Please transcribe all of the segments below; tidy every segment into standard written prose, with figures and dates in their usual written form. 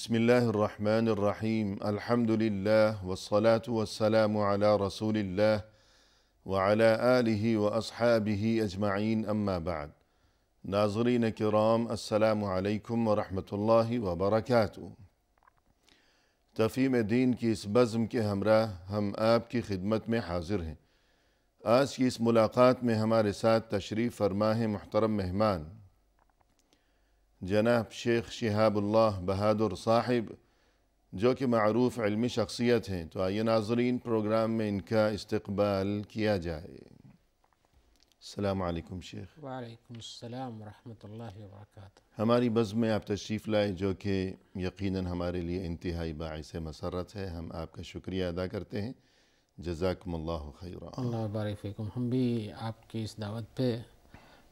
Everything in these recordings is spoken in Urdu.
بسم الله الرحمن الرحيم الحمد لله والصلاة والسلام على رسول الله وعلى آله وأصحابه أجمعين أما بعد ناظرین کرام السلام علیکم ورحمۃ اللہ وبرکاتہ۔ تفہیم دین کی اس بزم کے ہمراہ ہم آپ کی خدمت میں حاضر ہیں۔ آج کی اس ملاقات میں ہمارے ساتھ تشریف فرما ہیں محترم مہمان جناب شیخ شہاب اللہ بہادر صاحب، جو کہ معروف علمی شخصیت ہیں۔ تو آئیے ناظرین پروگرام میں ان کا استقبال کیا جائے۔ السلام علیکم شیخ۔ وعلیکم السلام ورحمۃ اللہ وبرکاتہ۔ ہماری بزم میں آپ تشریف لائے، جو کہ یقیناً ہمارے لیے انتہائی باعث مسرت ہے۔ ہم آپ کا شکریہ ادا کرتے ہیں، جزاکم اللہ خیرا۔ اللہ بارک فیکم۔ ہم بھی آپ کی اس دعوت پہ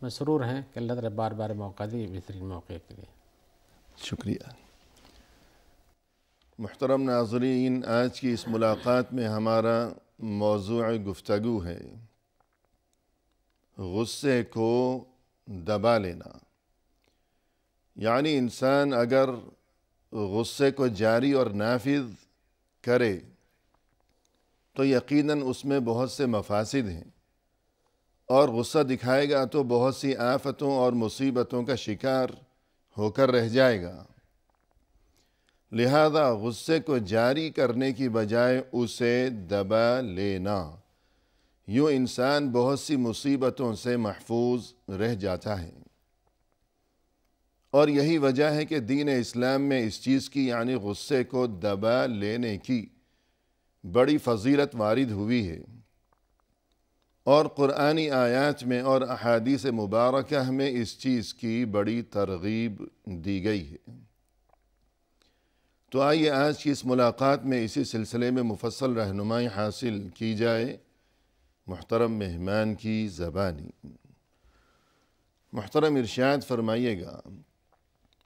مسرور ہیں کہ اللہ تعالیٰ بار بار موقع دی، بہترین موقع کے لیے شکریہ۔ محترم ناظرین، آج کی اس ملاقات میں ہمارا موضوع گفتگو ہے غصے کو دبا لینا۔ یعنی انسان اگر غصے کو جاری اور نافذ کرے تو یقیناً اس میں بہت سے مفاسد ہیں، اور غصہ دکھائے گا تو بہت سی آفتوں اور مصیبتوں کا شکار ہو کر رہ جائے گا۔ لہذا غصے کو جاری کرنے کی بجائے اسے دبا لینا، یوں انسان بہت سی مصیبتوں سے محفوظ رہ جاتا ہے۔ اور یہی وجہ ہے کہ دین اسلام میں اس چیز کی یعنی غصے کو دبا لینے کی بڑی فضیلت وارد ہوئی ہے، اور قرآنی آیات میں اور احادیث مبارکہ میں اس چیز کی بڑی ترغیب دی گئی ہے۔ تو آئیے آج کی اس ملاقات میں اسی سلسلے میں مفصل رہنمائی حاصل کی جائے محترم مہمان کی زبانی۔ محترم ارشاد فرمائیے گا،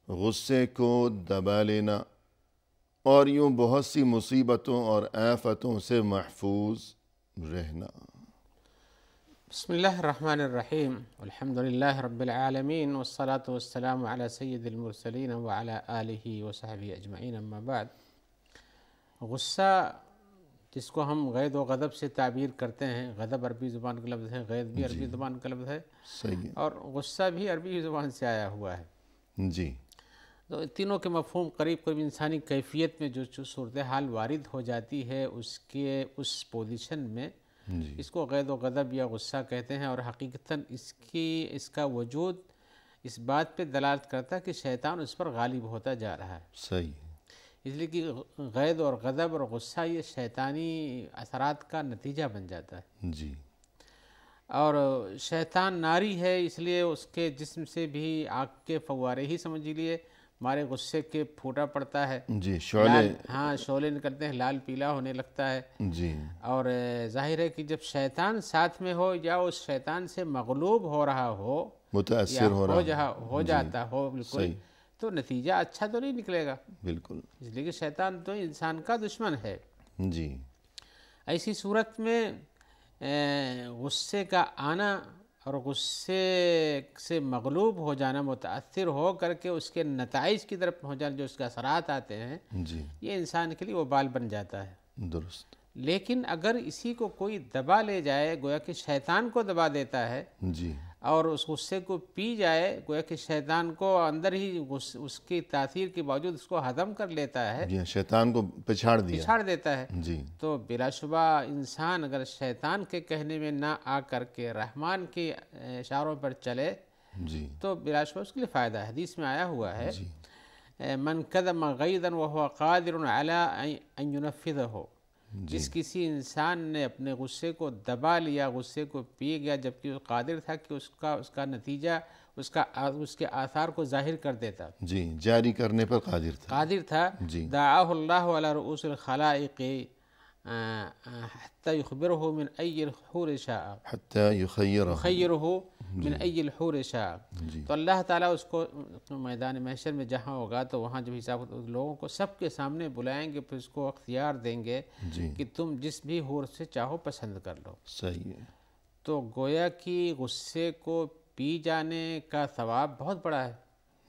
غصے کو دبا لینا اور یوں بہت سی مصیبتوں اور آفتوں سے محفوظ رہنا۔ بسم اللہ الرحمن الرحیم، الحمدللہ رب العالمین، والصلاة والسلام علی سید المرسلین وعلی آلہ وصحبہ اجمعین، اما بعد۔ غصہ جس کو ہم غیظ و غضب سے تعبیر کرتے ہیں، غضب عربی زبان کا لفظ ہے، غیظ بھی عربی زبان کا لفظ ہے، صحیح اور غصہ بھی عربی زبان سے آیا ہوا ہے۔ جی۔ تو تینوں کے مفہوم قریب قریب انسانی کیفیت میں جو صورتحال وارد ہو جاتی ہے، اس پوزیشن میں اس کو غیظ و غضب یا غصہ کہتے ہیں، اور حقیقتاً اس کا وجود اس بات پہ دلالت کرتا ہے کہ شیطان اس پر غالب ہوتا جا رہا ہے۔ صحیح۔ اس لیے کہ غیظ اور غضب اور غصہ یہ شیطانی اثرات کا نتیجہ بن جاتا ہے۔ جی۔ اور شیطان ناری ہے، اس لیے اس کے جسم سے بھی آگ کے فوارے ہی سمجھ لیے ہمارے غصے کے پھوٹا پڑتا ہے۔ جی، شعلے۔ ہاں، شعلے نکلتے ہیں، لال پیلا ہونے لگتا ہے۔ جی۔ اور ظاہر ہے کہ جب شیطان ساتھ میں ہو یا اس شیطان سے مغلوب ہو رہا ہو، متاثر ہو جاتا ہو بالکل، تو نتیجہ اچھا تو نہیں نکلے گا، بالکل، اس لیے کہ شیطان تو انسان کا دشمن ہے۔ جی۔ ایسی صورت میں غصے کا آنا اور غصے سے مغلوب ہو جانا، متاثر ہو کر کے اس کے نتائج کی طرف پہنچ جانا، جو اس کے اثرات آتے ہیں، جی، یہ انسان کے لیے وبال بن جاتا ہے۔ درست۔ لیکن اگر اسی کو کوئی دبا لے جائے، گویا کہ شیطان کو دبا دیتا ہے، جی، اور اس غصے کو پی جائے، گویا کہ شیطان کو اندر ہی اس کی تاثیر کے باوجود اس کو ہضم کر لیتا ہے، جی، شیطان کو پچھاڑ دیتا ہے، جی، تو بلا شبہ انسان اگر شیطان کے کہنے میں نہ آ کر کے رحمان کے اشاروں پر چلے جی، تو بلا شبہ اس کے لیے فائدہ ہے۔ حدیث میں آیا ہوا ہے، جی، من کظم غیظا وهو قادر علی ان ينفذه، جس کسی انسان نے اپنے غصے کو دبا لیا، غصے کو پی گیا، جبکہ وہ قادر تھا کہ اس کا نتیجہ اس کے آثار کو ظاہر کر دیتا، جی، جاری کرنے پر قادر تھا، جی، دعاہ اللہ علی رؤوس الخلائق حتی یخبرہ من ای الحور شاء، حتی یخیرہ من ای الحور شاء۔ تو اللہ تعالیٰ اس کو میدان محشر میں جہاں ہوگا تو وہاں جب حساب لوگوں کو سب کے سامنے بلائیں گے، پھر اس کو اختیار دیں گے کہ تم جس بھی حور سے چاہو پسند کر لو۔ صحیح ہے۔ تو گویا کہ غصے کو پی جانے کا ثواب بہت بڑا ہے،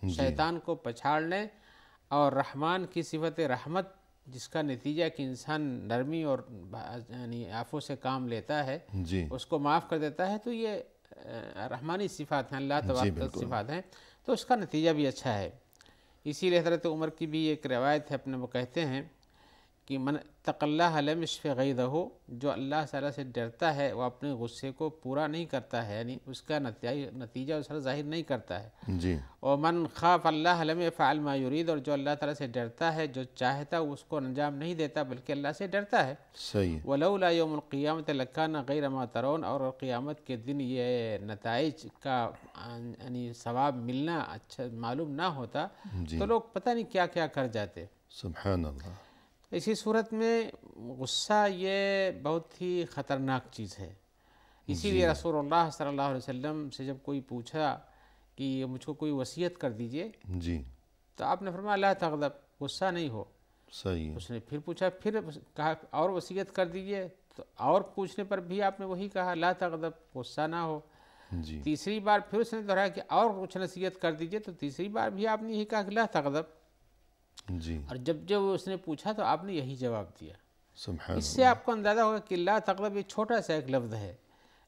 شیطان کو پچھاڑنے اور رحمان کی صفت رحمت جس کا نتیجہ کہ انسان نرمی اور یعنی عفو سے کام لیتا ہے، جی اس کو معاف کر دیتا ہے، تو یہ رحمانی صفات ہیں، اللہ تبارک و صفات ہیں، تو اس کا نتیجہ بھی اچھا ہے۔ اسی لیے حضرت عمر کی بھی ایک روایت ہے، اپنے وہ کہتے ہیں کہ من اتق اللہ لم یشف غیظہ، جو اللہ تعالیٰ سے ڈرتا ہے وہ اپنے غصے کو پورا نہیں کرتا ہے، یعنی اس کا نتیجہ اس پر ظاہر نہیں کرتا ہے۔ جی اور من خاف اللہ لم یفعل ما یرید، اور جو اللہ تعالیٰ سے ڈرتا ہے جو چاہتا اس کو انجام نہیں دیتا بلکہ اللہ سے ڈرتا ہے۔ صحیح۔ ولولا یوم القیامت لکان غیر ما ترون، اور قیامت کے دن یہ نتائج کا یعنی ثواب ملنا اچھا معلوم نہ ہوتا تو لوگ پتہ نہیں کیا کیا کر جاتے۔ سبحان اللہ۔ اسی صورت میں غصہ یہ بہت ہی خطرناک چیز ہے، اسی لیے رسول اللہ صلی اللہ علیہ وسلم سے جب کوئی پوچھا کہ مجھ کو کوئی وصیت کر دیجئے، جی تو آپ نے فرمایا لا تغضب، غصہ نہیں ہو۔ صحیح۔ اس نے پھر پوچھا، پھر کہا اور وصیت کر دیجئے، تو اور پوچھنے پر بھی آپ نے وہی کہا لا تغضب، غصہ نہ ہو۔ جی تیسری بار پھر اس نے دہرایا کہ اور کچھ نصیحت کر دیجئے، تو تیسری بار بھی آپ نے یہی کہا کہ لا تغضب۔ جی اور جب اس نے پوچھا تو آپ نے یہی جواب دیا۔ سبحان اس سے آپ کو اندازہ ہوگا کہ لا تغضب یہ چھوٹا سا ایک لفظ ہے،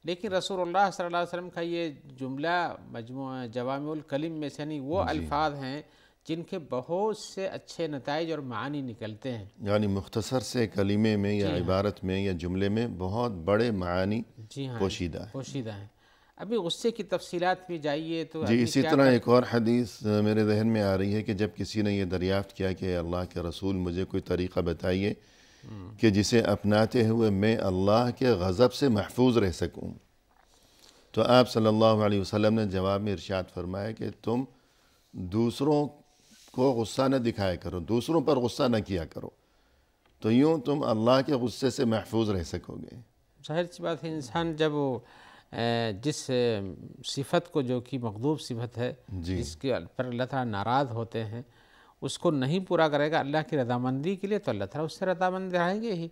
لیکن رسول اللہ صلی اللہ علیہ وسلم کا یہ جملہ مجموعہ جوامع الکلم میں سے نہیں، وہ الفاظ ہیں جن کے بہت سے اچھے نتائج اور معانی نکلتے ہیں۔ یعنی مختصر سے کلمے میں یا عبارت میں یا جملے میں بہت بڑے معانی جی ہاں پوشیدہ ہیں۔ ابھی غصے کی تفصیلات میں جائیے تو جی اسی طرح ایک اور حدیث میرے ذہن میں آ رہی ہے کہ جب کسی نے یہ دریافت کیا کہ اللہ کے رسول مجھے کوئی طریقہ بتائیے کہ جسے اپناتے ہوئے میں اللہ کے غضب سے محفوظ رہ سکوں، تو آپ صلی اللہ علیہ وسلم نے جواب میں ارشاد فرمایا کہ تم دوسروں کو غصہ نہ دکھایا کرو، دوسروں پر غصہ نہ کیا کرو، تو یوں تم اللہ کے غصے سے محفوظ رہ سکو گے۔ ظاہر سی بات ہے، انسان جب جس صفت کو جو کہ مغضوب صفت ہے، جس کے پر اللہ تعالیٰ ناراض ہوتے ہیں، اس کو نہیں پورا کرے گا اللہ کی رضامندی کے لیے، تو اللہ تعالیٰ اس سے رضامند رہیں گے ہی۔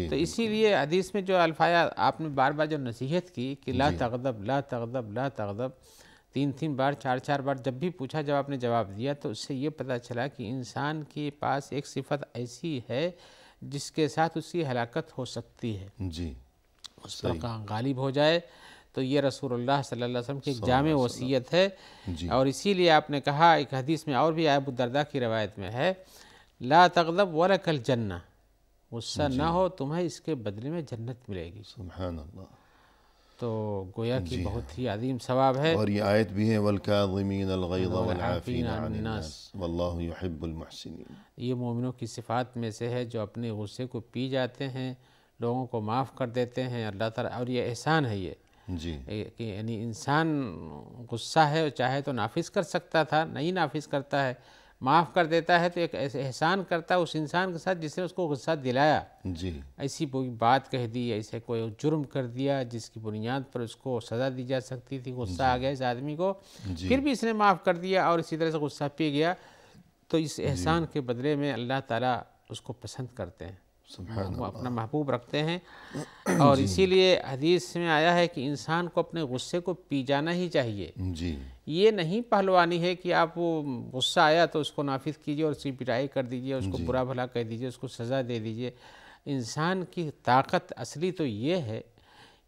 تو اسی لیے حدیث میں جو الفاظ آپ نے بار بار جو نصیحت کی کہ لا تغضب لا تغضب لا تغضب، تین بار چار بار جب بھی پوچھا جب آپ نے جواب دیا، تو اس سے یہ پتہ چلا کہ انسان کے پاس ایک صفت ایسی ہے جس کے ساتھ اس کی ہلاکت ہو سکتی ہے، جی اس پر غالب ہو جائے۔ تو یہ رسول اللہ صلی اللہ علیہ وسلم کی ایک جامع وصیت ہے، اور اسی لیے آپ نے کہا ایک حدیث میں اور بھی ابو الدرداء کی روایت میں ہے لا تغضب ولک الجنہ، غصہ نہ ہو تمہیں اس کے بدلے میں جنت ملے گی۔ سبحان اللہ۔ تو گویا کہ بہت ہی عظیم ثواب ہے۔ اور یہ آیت بھی ہے والکاظمین الغیظ والعافین عن الناس واللہ یحب المحسنین، یہ مومنوں کی صفات میں سے ہے جو اپنے غصے کو پی جاتے ہیں، لوگوں کو معاف کر دیتے ہیں اللہ تعالیٰ، اور یہ احسان ہے یہ جی کہ یعنی انسان غصہ ہے اور چاہے تو نافذ کر سکتا تھا، نہیں نافذ کرتا ہے، معاف کر دیتا ہے، تو ایک ایسے احسان کرتا ہے اس انسان کے ساتھ جس نے اس کو غصہ دلایا، جی ایسی کوئی بات کہہ دی، ایسے کوئی جرم کر دیا جس کی بنیاد پر اس کو سزا دی جا سکتی تھی، غصہ آ گیا اس آدمی کو، پھر بھی اس نے معاف کر دیا اور اسی طرح سے غصہ پی گیا، تو اس احسان کے بدلے میں اللہ تعالیٰ اس کو پسند کرتے ہیں، وہ اپنا محبوب رکھتے ہیں۔ اور اسی لیے حدیث میں آیا ہے کہ انسان کو اپنے غصے کو پی جانا ہی چاہیے۔ جی یہ نہیں پہلوانی ہے کہ آپ وہ غصہ آیا تو اس کو نافذ کیجئے اور اس کی پٹائی کر دیجئے، اس کو برا بھلا کہہ دیجئے، اس کو سزا دے دیجئے۔ انسان کی طاقت اصلی تو یہ ہے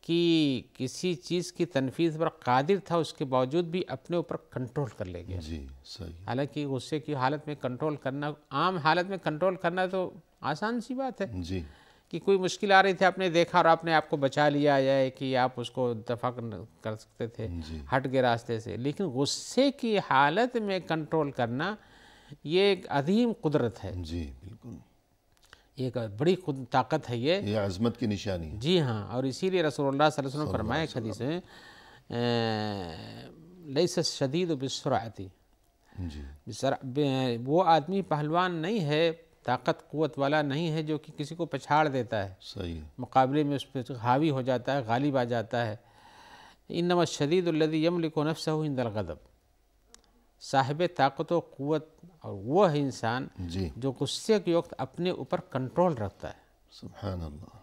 کہ کسی چیز کی تنفیذ پر قادر تھا، اس کے باوجود بھی اپنے اوپر کنٹرول کر لے گیا۔ جی صحیح۔ حالانکہ غصے کی حالت میں کنٹرول کرنا، عام حالت میں کنٹرول کرنا تو آسان سی بات ہے جی کہ کوئی مشکل آ رہی تھی، آپ نے دیکھا اور آپ نے آپ کو بچا لیا، یا کہ آپ اس کو دفع کر سکتے تھے، ہٹ گئے راستے سے، لیکن غصے کی حالت میں کنٹرول کرنا یہ ایک عظیم قدرت ہے، جی بالکل، ایک بڑی طاقت ہے یہ عظمت کی نشانی ہے۔ جی ہاں، اور اسی لیے رسول اللہ صلی اللہ علیہ وسلم فرمایا ایک حدیث میں لیس الشدید بالسرعۃ، وہ آدمی پہلوان نہیں ہے، طاقت قوت والا نہیں ہے جو کہ کسی کو پچھاڑ دیتا ہے، صحیح، مقابلے میں اس پہ حاوی ہو جاتا ہے، غالب آ جاتا ہے۔ انما الشدید الذی یملک نفسہ عند الغضب، صاحب طاقت و قوت اور وہ ہے انسان جو غصے کے وقت اپنے اوپر کنٹرول رکھتا ہے۔ سبحان اللہ۔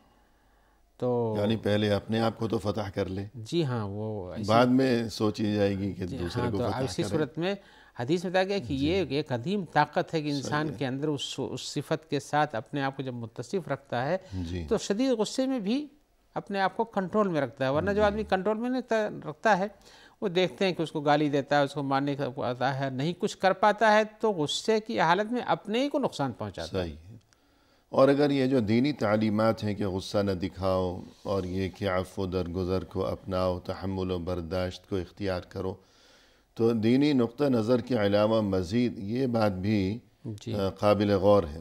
تو یعنی پہلے اپنے آپ کو تو فتح کر لے، جی ہاں، وہ بعد میں سوچی جائے گی کہ دوسرے کو فتح کرے۔ اسی صورت میں حدیث میں بتایا گیا کہ یہ ایک عظیم طاقت ہے کہ انسان کے اندر اس صفت کے ساتھ اپنے آپ کو جب متصف رکھتا ہے تو شدید غصے میں بھی اپنے آپ کو کنٹرول میں رکھتا ہے. ورنہ جو آدمی کنٹرول میں نہیں رکھتا ہے وہ دیکھتے ہیں کہ اس کو گالی دیتا ہے, اس کو مارنے کا آتا ہے, نہیں کچھ کر پاتا ہے تو غصے کی حالت میں اپنے ہی کو نقصان پہنچاتا ہے. صحیح ہے. اور اگر یہ جو دینی تعلیمات ہیں کہ غصہ نہ دکھاؤ اور یہ کہ عفو درگزر کو اپناؤ, تحمل و برداشت کو اختیار کرو, تو دینی نقطہ نظر کے علاوہ مزید یہ بات بھی قابل غور ہے.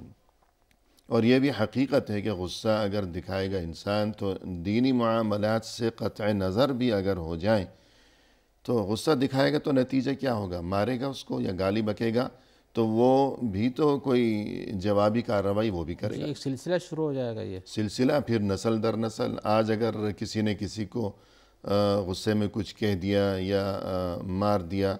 اور یہ بھی حقیقت ہے کہ غصہ اگر دکھائے گا انسان تو دینی معاملات سے قطع نظر بھی اگر ہو جائیں تو غصہ دکھائے گا تو نتیجہ کیا ہوگا؟ مارے گا اس کو یا گالی بکے گا تو وہ بھی تو کوئی جوابی کارروائی وہ بھی کرے گا. ایک سلسلہ شروع ہو جائے گا, یہ سلسلہ پھر نسل در نسل. آج اگر کسی نے کسی کو غصے میں کچھ کہہ دیا یا مار دیا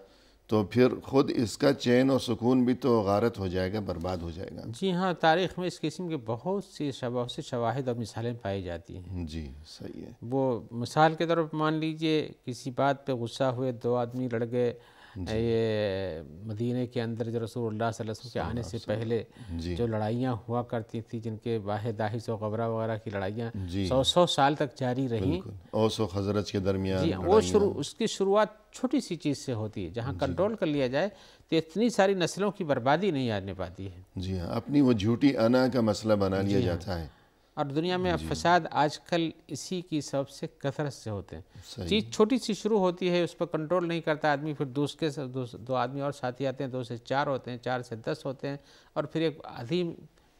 تو پھر خود اس کا چین اور سکون بھی تو غارت ہو جائے گا, برباد ہو جائے گا. جی ہاں, تاریخ میں اس قسم کے بہت سی شواہد اور مثالیں پائی جاتی ہیں. جی صحیح ہے. وہ مثال کے طور پر مان لیجئے کسی بات پہ غصہ ہوئے, دو آدمی لڑ گئے. یہ مدینہ کے اندر جو رسول اللہ صلی اللہ علیہ وسلم کے آنے سے پہلے جو لڑائیاں ہوا کرتی تھیں, جن کے واحد داحس و غبرہ وغیرہ کی لڑائیاں 100 سال تک جاری رہیں. اوس و خزرج کے درمیان جی, وہ اس کی شروعات چھوٹی سی چیز سے ہوتی ہے. جہاں کنٹرول کر لیا جائے تو اتنی ساری نسلوں کی بربادی نہیں آنے پاتی ہے. جی ہاں, اپنی وہ جھوٹی انا کا مسئلہ بنا لیا جاتا ہے. اور دنیا میں فساد آج کل اسی کی سبب سے کثرت سے ہوتے ہیں. چیز چھوٹی سی شروع ہوتی ہے, اس پر کنٹرول نہیں کرتا آدمی, پھر دو آدمی اور ساتھی آتے ہیں, 2 سے 4 ہوتے ہیں, 4 سے 10 ہوتے ہیں, اور پھر ایک عظیم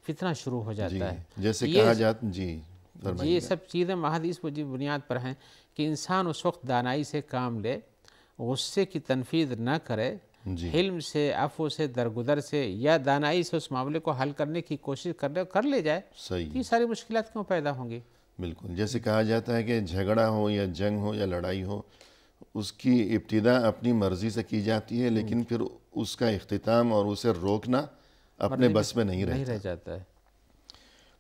فتنہ شروع ہو جاتا ہے. جیسے کہا جاتا یہ سب چیزیں احادیث کی بنیاد پر ہیں کہ انسان اس وقت دانائی سے کام لے, غصے کی تنفیذ نہ کرے, حلم سے, عفو سے, درگزر سے یا دانائی سے اس معاملے کو حل کرنے کی کوشش کر لے جائے. یہ ساری مشکلات کیوں پیدا ہوں گی؟ بالکل. جیسے کہا جاتا ہے کہ جھگڑا ہو یا جنگ ہو یا لڑائی ہو, اس کی ابتدا اپنی مرضی سے کی جاتی ہے, لیکن پھر اس کا اختتام اور اسے روکنا اپنے بس میں نہیں رہ جاتا ہے.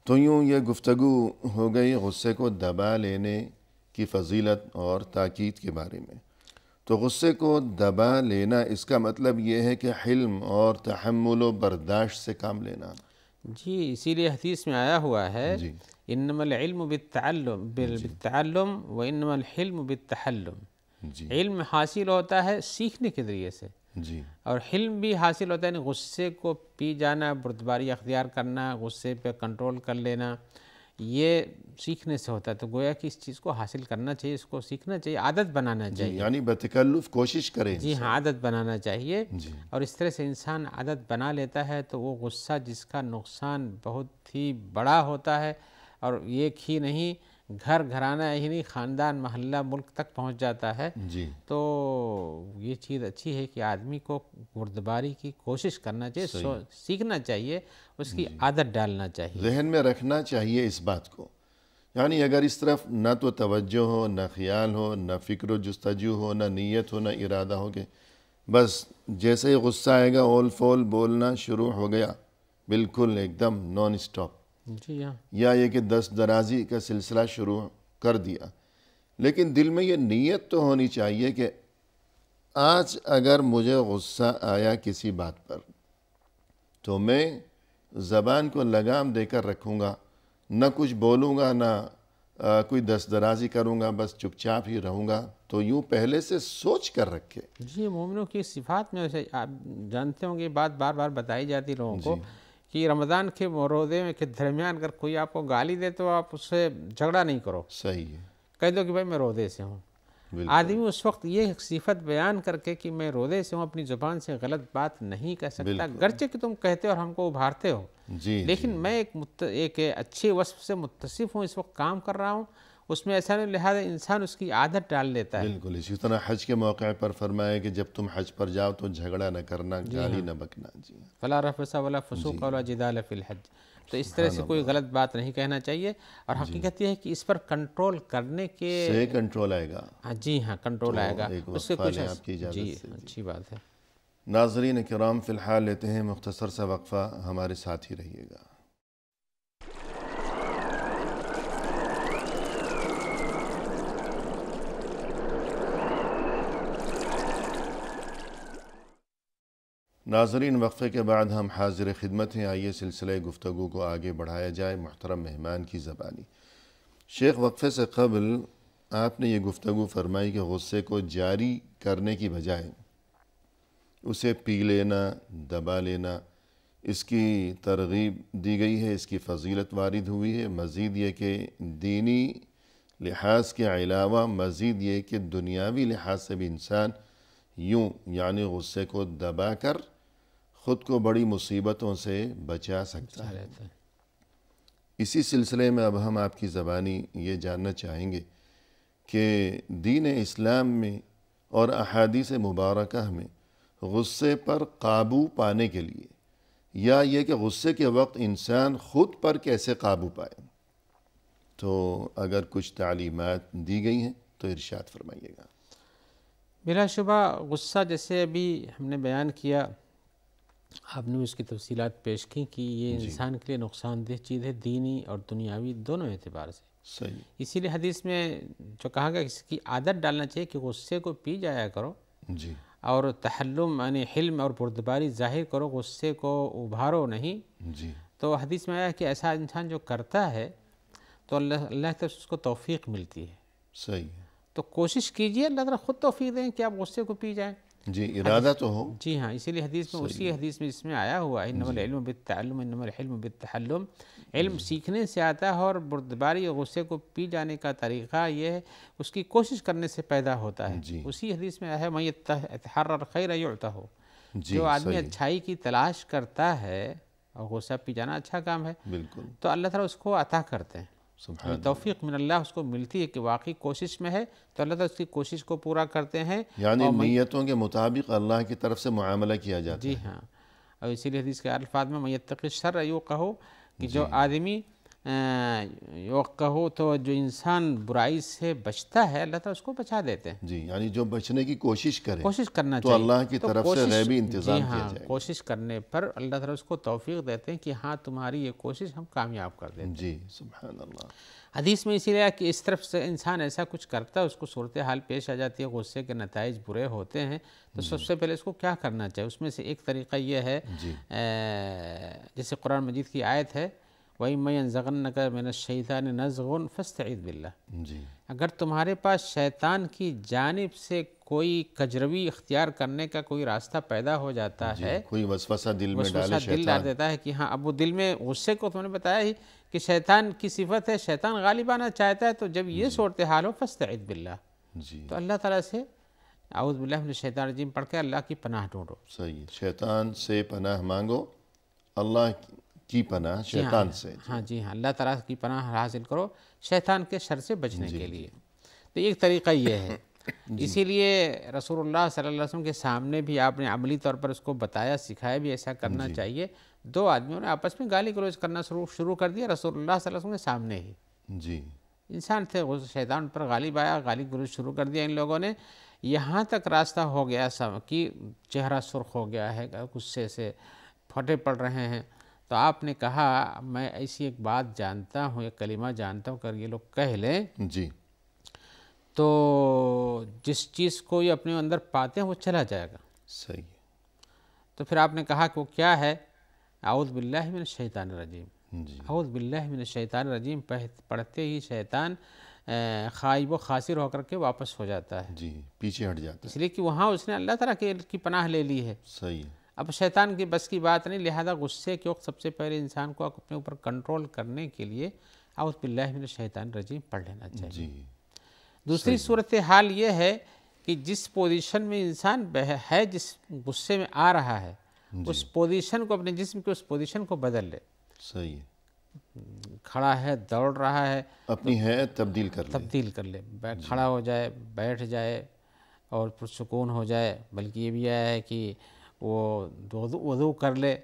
تو یوں یہ گفتگو ہو گئی غصے کو دبا لینے کی فضیلت اور تاکید کے بارے میں. تو غصے کو دبا لینا اس کا مطلب یہ ہے کہ حلم اور تحمل و برداشت سے کام لینا. جی, اسی لیے حدیث میں آیا ہوا ہے انما العلم بالتعلم و انما الحلم بالتحلم. علم حاصل ہوتا ہے سیکھنے کے ذریعے سے, اور حلم بھی حاصل ہوتا ہے غصے کو پی جانا, بردباری اختیار کرنا, غصے پہ کنٹرول کر لینا, یہ سیکھنے سے ہوتا ہے. تو گویا کہ اس چیز کو حاصل کرنا چاہیے, اس کو سیکھنا چاہیے, عادت بنانا چاہیے. یعنی بتکلف کوشش کریں. جی ہاں, عادت بنانا چاہیے. اور اس طرح سے انسان عادت بنا لیتا ہے تو وہ غصہ جس کا نقصان بہت ہی بڑا ہوتا ہے, اور ایک ہی نہیں, گھر گھرانہ ہی نہیں, خاندان, محلہ, ملک تک پہنچ جاتا ہے. تو یہ چیز اچھی ہے کہ آدمی کو بردباری کی کوشش کرنا چاہیے, سیکھنا چاہیے, اس کی عادت ڈالنا چاہیے, ذہن میں رکھنا چاہیے اس بات کو. یعنی اگر اس طرف نہ تو توجہ ہو, نہ خیال ہو, نہ فکر و جستجو ہو, نہ نیت ہو, نہ ارادہ ہو, کہ بس جیسے ہی غصہ آئے گا اول فول بولنا شروع ہو گیا, بالکل ایک دم نان اسٹاپ. جی ہاں. یا یہ کہ دست درازی کا سلسلہ شروع کر دیا. لیکن دل میں یہ نیت تو ہونی چاہیے کہ آج اگر مجھے غصہ آیا کسی بات پر تو میں زبان کو لگام دے کر رکھوں گا, نہ کچھ بولوں گا, نہ کوئی دست درازی کروں گا, بس چپ چاپ ہی رہوں گا. تو یوں پہلے سے سوچ کر رکھے. جی, مومنوں کی صفات میں ویسے آپ جانتے ہوں گے, بات بار بار بتائی جاتی لوگوں کو کہ رمضان کے روزے میں کے درمیان اگر کوئی آپ کو گالی دے تو آپ اس سے جھگڑا نہیں کرو. صحیح ہے. کہہ دو کہ بھائی میں روزے سے ہوں. آدمی اس وقت یہ صفت بیان کر کے کہ میں روزے سے ہوں, اپنی زبان سے غلط بات نہیں کہہ سکتا, گرچہ کہ تم کہتے اور ہم کو ابھارتے ہو, لیکن میں ایک اچھے وصف سے متصف ہوں, اس وقت کام کر رہا ہوں, اس میں ایسا نہیں, لہذا انسان اس کی عادت ڈال لیتا ہے. بالکل. اسی طرح حج کے موقع پر فرمایا کہ جب تم حج پر جاؤ تو جھگڑا نہ کرنا, گالی نہ بکنا. فلا رفث ولا فسوق ولا جدال فی الحج. تو اس طرح سے کوئی غلط بات نہیں کہنا چاہیے. اور حقیقت یہ ہے کہ اس پر کنٹرول کرنے کے سے کنٹرول آئے گا. جی ہاں, کنٹرول آئے گا. اس سے کچھ جی اچھی بات ہے. ناظرین کرام, فی الحال لیتے ہیں مختصر سا وقفہ, ہمارے ساتھ ہی رہیے گا. ناظرین، وقفے کے بعد ہم حاضر خدمت ہیں۔ آئیے سلسلہ گفتگو کو آگے بڑھایا جائے محترم مہمان کی زبانی۔ شیخ، وقفے سے قبل آپ نے یہ گفتگو فرمائی کہ غصے کو جاری کرنے کی بجائے اسے پی لینا، دبا لینا، اس کی ترغیب دی گئی ہے، اس کی فضیلت وارد ہوئی ہے۔ مزید یہ کہ دینی لحاظ کے علاوہ مزید یہ کہ دنیاوی لحاظ سے بھی انسان یوں یعنی غصے کو دبا کر خود کو بڑی مصیبتوں سے بچا سکتا ہے۔ اسی سلسلے میں اب ہم آپ کی زبانی یہ جاننا چاہیں گے کہ دین اسلام میں اور احادیث مبارکہ میں غصے پر قابو پانے کے لیے یا یہ کہ غصے کے وقت انسان خود پر کیسے قابو پائے، تو اگر کچھ تعلیمات دی گئی ہیں تو ارشاد فرمائیے گا۔ بلا شبہ غصہ جیسے ابھی ہم نے بیان کیا، آپ نے اس کی تفصیلات پیش کی کہ یہ انسان کے لیے نقصان دہ چیز ہے، دینی اور دنیاوی دونوں اعتبار سے۔ صحیح۔ اسی لیے حدیث میں جو کہا گیا اس کی عادت ڈالنا چاہیے کہ غصے کو پی جایا کرو جی اور تحلم یعنی حلم اور بردباری ظاہر کرو، غصے کو ابھارو نہیں۔ جی تو حدیث میں آیا کہ ایسا انسان جو کرتا ہے تو اللہ کی طرف سے اس کو توفیق ملتی ہے۔ صحیح۔ تو کوشش کیجئے اللہ تعالیٰ خود توفیق دیں کہ آپ غصے کو پی جائیں۔ جی، ارادہ تو ہو۔ جی ہاں، اسی لیے حدیث میں اسی حدیث میں اس میں آیا ہوا ہے انما العلم بالتعلم انما الحلم بالتحلم، علم سیکھنے سے آتا ہے اور بردباری اور غصے کو پی جانے کا طریقہ یہ ہے اس کی کوشش کرنے سے پیدا ہوتا ہے۔ جی اسی حدیث میں ہے من یتحرر خیر یعطہ، جی، جو آدمی صحیح، اچھائی کی تلاش کرتا ہے، اور غصہ پی جانا اچھا کام ہے، بالکل، تو اللہ تعالیٰ اس کو عطا کرتے ہیں۔ سبحان توفیق من اللہ اس کو ملتی ہے کہ واقعی کوشش میں ہے تو اللہ تعالیٰ اس کی کوشش کو پورا کرتے ہیں۔ یعنی نیتوں کے مطابق اللہ کی طرف سے معاملہ کیا جاتا جی ہے۔ ہاں، اور اسی لیے حدیث کے الفاظ میں من یتق الشر یوقہ، کہ جو آدمی یوقہ تو جو انسان برائی سے بچتا ہے اللہ تعالیٰ اس کو بچا دیتے ہیں۔ جی، یعنی جو بچنے کی کوشش کرے کوشش کرنا تو چاہیے اللہ کی تو طرف سے کوشش، غیبی انتظام جی کیا ہاں، جائے گا۔ کوشش کرنے پر اللہ تعالیٰ اس کو توفیق دیتے ہیں کہ ہاں تمہاری یہ کوشش ہم کامیاب کر دیتے ہیں۔ جی، سبحان اللہ۔ حدیث میں اسی لیے کہ اس طرف سے انسان ایسا کچھ کرتا ہے اس کو صورتحال پیش آ جاتی ہے، غصے کے نتائج برے ہوتے ہیں، تو سب سے پہلے اس کو کیا کرنا چاہیے؟ اس میں سے ایک طریقہ یہ ہے، جیسے قرآن مجید کی آیت ہے وَإِمَّا يَنزَغَنَّكَ مِنَ الشَّيْطَانِ نَزْغٌ فَاسْتَعِذْ بِاللَّهِ، جی اگر تمہارے پاس شیطان کی جانب سے کوئی کجروی اختیار کرنے کا کوئی راستہ پیدا ہو جاتا ہے، کوئی وسوسہ دل میں ڈالے وسوسہ دل ڈال دیتا ہے کہ ہاں اب وہ دل میں غصے کو تم نے بتایا ہی کہ شیطان کی صفت ہے، شیطان غالب آنا چاہتا ہے، تو جب یہ صورتحال ہو فاستعذ باللہ، جی، تو اللہ تعالیٰ سے اعوذ باللہ من الشیطان الرجیم پڑھ کے اللہ کی پناہ ڈھونڈو۔ صحیح، شیطان سے پناہ مانگو، اللہ کی پناہ شیطان سے۔ ہاں جی ہاں، اللہ تعالیٰ کی پناہ حاصل کرو شیطان کے شر سے بچنے کے لیے۔ تو ایک طریقہ یہ ہے، اسی لیے رسول اللہ صلی اللہ علیہ وسلم کے سامنے بھی آپ نے عملی طور پر اس کو بتایا، سکھایا بھی ایسا کرنا چاہیے۔ دو آدمیوں نے آپس میں گالی گلوچ کرنا شروع کر دیا رسول اللہ صلی اللہ علیہ وسلم کے سامنے ہی۔ جی، انسان تھے، شیطان پر غالب آیا، گالی گلوچ شروع کر دیا ان لوگوں نے، یہاں تک راستہ ہو گیا کہ چہرہ سرخ ہو گیا ہے، غصے سے پھٹے پڑ رہے ہیں۔ تو آپ نے کہا میں ایسی ایک بات جانتا ہوں، ایک کلمہ جانتا ہوں، اگر یہ لوگ کہہ لیں جی، تو جس چیز کو یہ اپنے اندر پاتے ہیں وہ چلا جائے گا۔ صحیح، تو پھر آپ نے کہا کہ وہ کیا ہے؟ اعوذ باللہ من الشیطان الرجیم۔ جی، اعوذ باللہ من الشیطان الرجیم پڑھتے ہی شیطان خائب و خاسر ہو کر کے واپس ہو جاتا ہے، جی، پیچھے ہٹ جاتا ہے۔ اس لیے کہ وہاں اس نے اللہ تعالیٰ کی پناہ لے لی ہے۔ صحیح، اب شیطان کی بس کی بات نہیں، لہذا غصے کے وقت سب سے پہلے انسان کو اپنے اوپر کنٹرول کرنے کے لیے اعوذ باللہ من الشیطان الرجیم پڑھ لینا چاہیے۔ جی، دوسری صورتحال یہ ہے کہ جس پوزیشن میں انسان ہے، جس غصے میں آ رہا ہے، اس پوزیشن کو، اپنے جسم کے اس پوزیشن کو بدل لے۔ صحیح، کھڑا ہے، دوڑ رہا ہے، اپنی حیت تبدیل کر لے۔ تبدیل کر لے، کھڑا ہو جائے، بیٹھ جائے اور پرسکون ہو جائے، بلکہ یہ بھی آیا ہے کہ وہ وضو کر لے،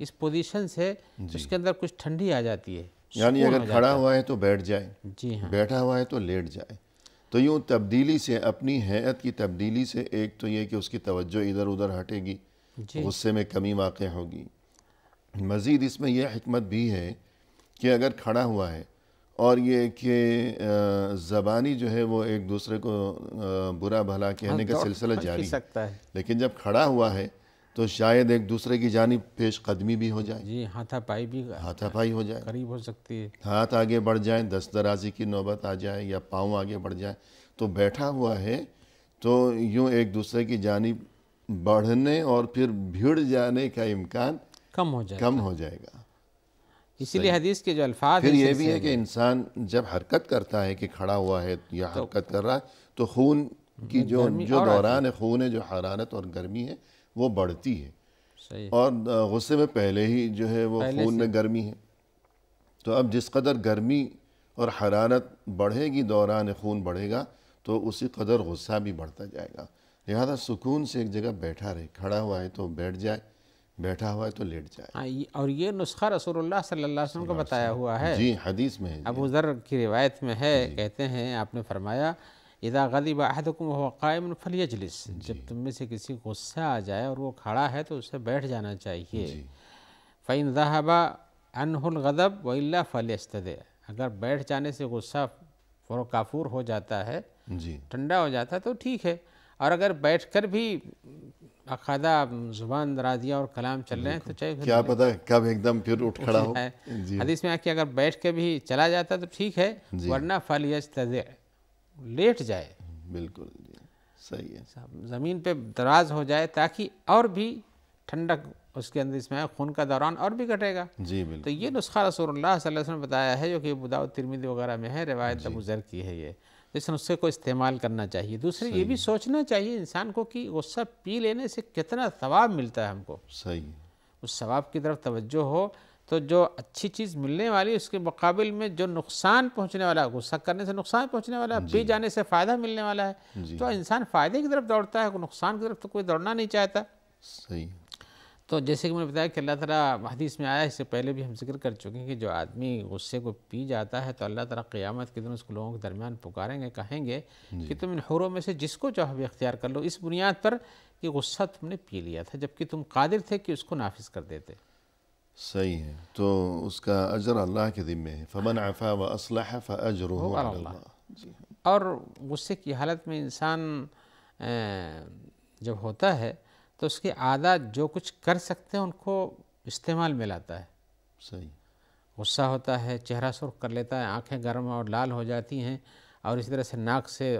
اس پوزیشن سے اس کے اندر کچھ ٹھنڈی آ جاتی ہے، یعنی اگر کھڑا ہوا ہے تو بیٹھ جائے، جی ہاں، بیٹھا ہوا ہے تو لیٹ جائے۔ تو یوں تبدیلی سے، اپنی حیت کی تبدیلی سے، ایک تو یہ کہ اس کی توجہ ادھر ادھر ہٹے گی، غصے میں کمی واقع ہوگی۔ مزید اس میں یہ حکمت بھی ہے کہ اگر کھڑا ہوا ہے اور یہ کہ زبانی جو ہے وہ ایک دوسرے کو برا بھلا کہنے کا سلسلہ جاری ہے، سکتا ہے، لیکن جب کھڑا ہوا ہے تو شاید ایک دوسرے کی جانب پیش قدمی بھی ہو جائے، جی ہاتھا پائی بھی ہاتھا پائی ہو جائے، قریب ہو سکتی ہے، ہاتھ آگے بڑھ جائیں، دست درازی کی نوبت آ جائے یا پاؤں آگے بڑھ جائیں. تو بیٹھا ہوا ہے تو یوں ایک دوسرے کی جانب بڑھنے اور پھر بھیڑ جانے کا امکان کم ہو جائے. کم ہو جائے گا. اسی لیے حدیث کے جو الفاظ پھر ہیں یہ بھی ہے کہ انسان جب حرکت کرتا ہے کہ کھڑا ہوا ہے یا حرکت کر رہا ہے تو خون کی جو دوران خون ہے، جو حرارت اور گرمی ہے وہ بڑھتی ہے. صحیح. اور غصے میں پہلے ہی جو ہے وہ خون میں گرمی ہے. تو اب جس قدر گرمی اور حرارت بڑھے گی، دوران خون بڑھے گا، تو اسی قدر غصہ بھی بڑھتا جائے گا. لہذا سکون سے ایک جگہ بیٹھا رہے، کھڑا ہوا ہے تو بیٹھ جائے، بیٹھا ہوا ہے تو لیٹ جائے. اور یہ نسخہ رسول اللہ صلی اللہ علیہ وسلم کو بتایا ہوا ہے. جی حدیث میں ہے. ابو ذر کی روایت میں ہے، کہتے ہیں آپ نے فرمایا اذا غضب احدکم وهو قائم فلیجلس، جب تم میں سے کسی کو غصہ آ جائے اور وہ کھڑا ہے تو اسے بیٹھ جانا چاہیے. فإن ذهب عنه الغضب وإلا فليستدع، اگر بیٹھ جانے سے غصہ کافور ہو جاتا ہے، ٹھنڈا ہو جاتا ہے تو ٹھیک ہے، اور اگر بیٹھ کر بھی باقاعدہ زبان درازیاں اور کلام چل رہے ہیں تو چاہے کیا پتہ کب ایک دم پھر اٹھ کھڑا ہو. حدیث میں کہ اگر بیٹھ کے بھی چلا جاتا تو ٹھیک ہے، ورنہ فلیستدع، لیٹ جائے. بالکل صحیح ہے. زمین پہ دراز ہو جائے تاکہ اور بھی ٹھنڈک اس کے اندر اس میں خون کا دوران اور بھی گھٹے گا. جی بالکل. تو یہ نسخہ رسول اللہ صلی اللہ علیہ وسلم نے بتایا ہے، جو کہ ابو داؤد ترمذی وغیرہ میں ہے، روایت ابو ذر کی ہے. یہ اس نسخے کو استعمال کرنا چاہیے. دوسرے یہ بھی سوچنا چاہیے انسان کو کہ غصہ پی لینے سے کتنا ثواب ملتا ہے ہم کو. صحیح. اس ثواب کی طرف توجہ ہو تو جو اچھی چیز ملنے والی اس کے مقابل میں جو نقصان پہنچنے والا، غصہ کرنے سے نقصان پہنچنے والا، پی جانے سے فائدہ ملنے والا ہے، تو انسان فائدے کی طرف دوڑتا ہے، نقصان کی طرف تو کوئی دوڑنا نہیں چاہتا. صحیح. تو جیسے کہ میں نے بتایا کہ اللہ تعالیٰ حدیث میں آیا، اس سے پہلے بھی ہم ذکر کر چکے ہیں کہ جو آدمی غصے کو پی جاتا ہے تو اللہ تعالیٰ قیامت کے دن اس کو لوگوں کے درمیان پکاریں گے، کہیں گے کہ تم ان حوروں میں سے جس کو چاہو بھی اختیار کر لو، اس بنیاد پر کہ غصہ تم نے پی لیا تھا جبکہ تم قادر تھے کہ اس کو نافذ کر دیتے. صحیح ہے. تو اس کا اجر اللہ کے ذمہ ہے. فمن عفا واصلح فاجرہ علی اللہ. اور غصے کی حالت میں انسان جب ہوتا ہے تو اس کے عادات جو کچھ کر سکتے ہیں ان کو استعمال میں لاتا ہے. صحیح. غصہ ہوتا ہے، چہرہ سرخ کر لیتا ہے، آنکھیں گرم اور لال ہو جاتی ہیں، اور اسی طرح سے ناک سے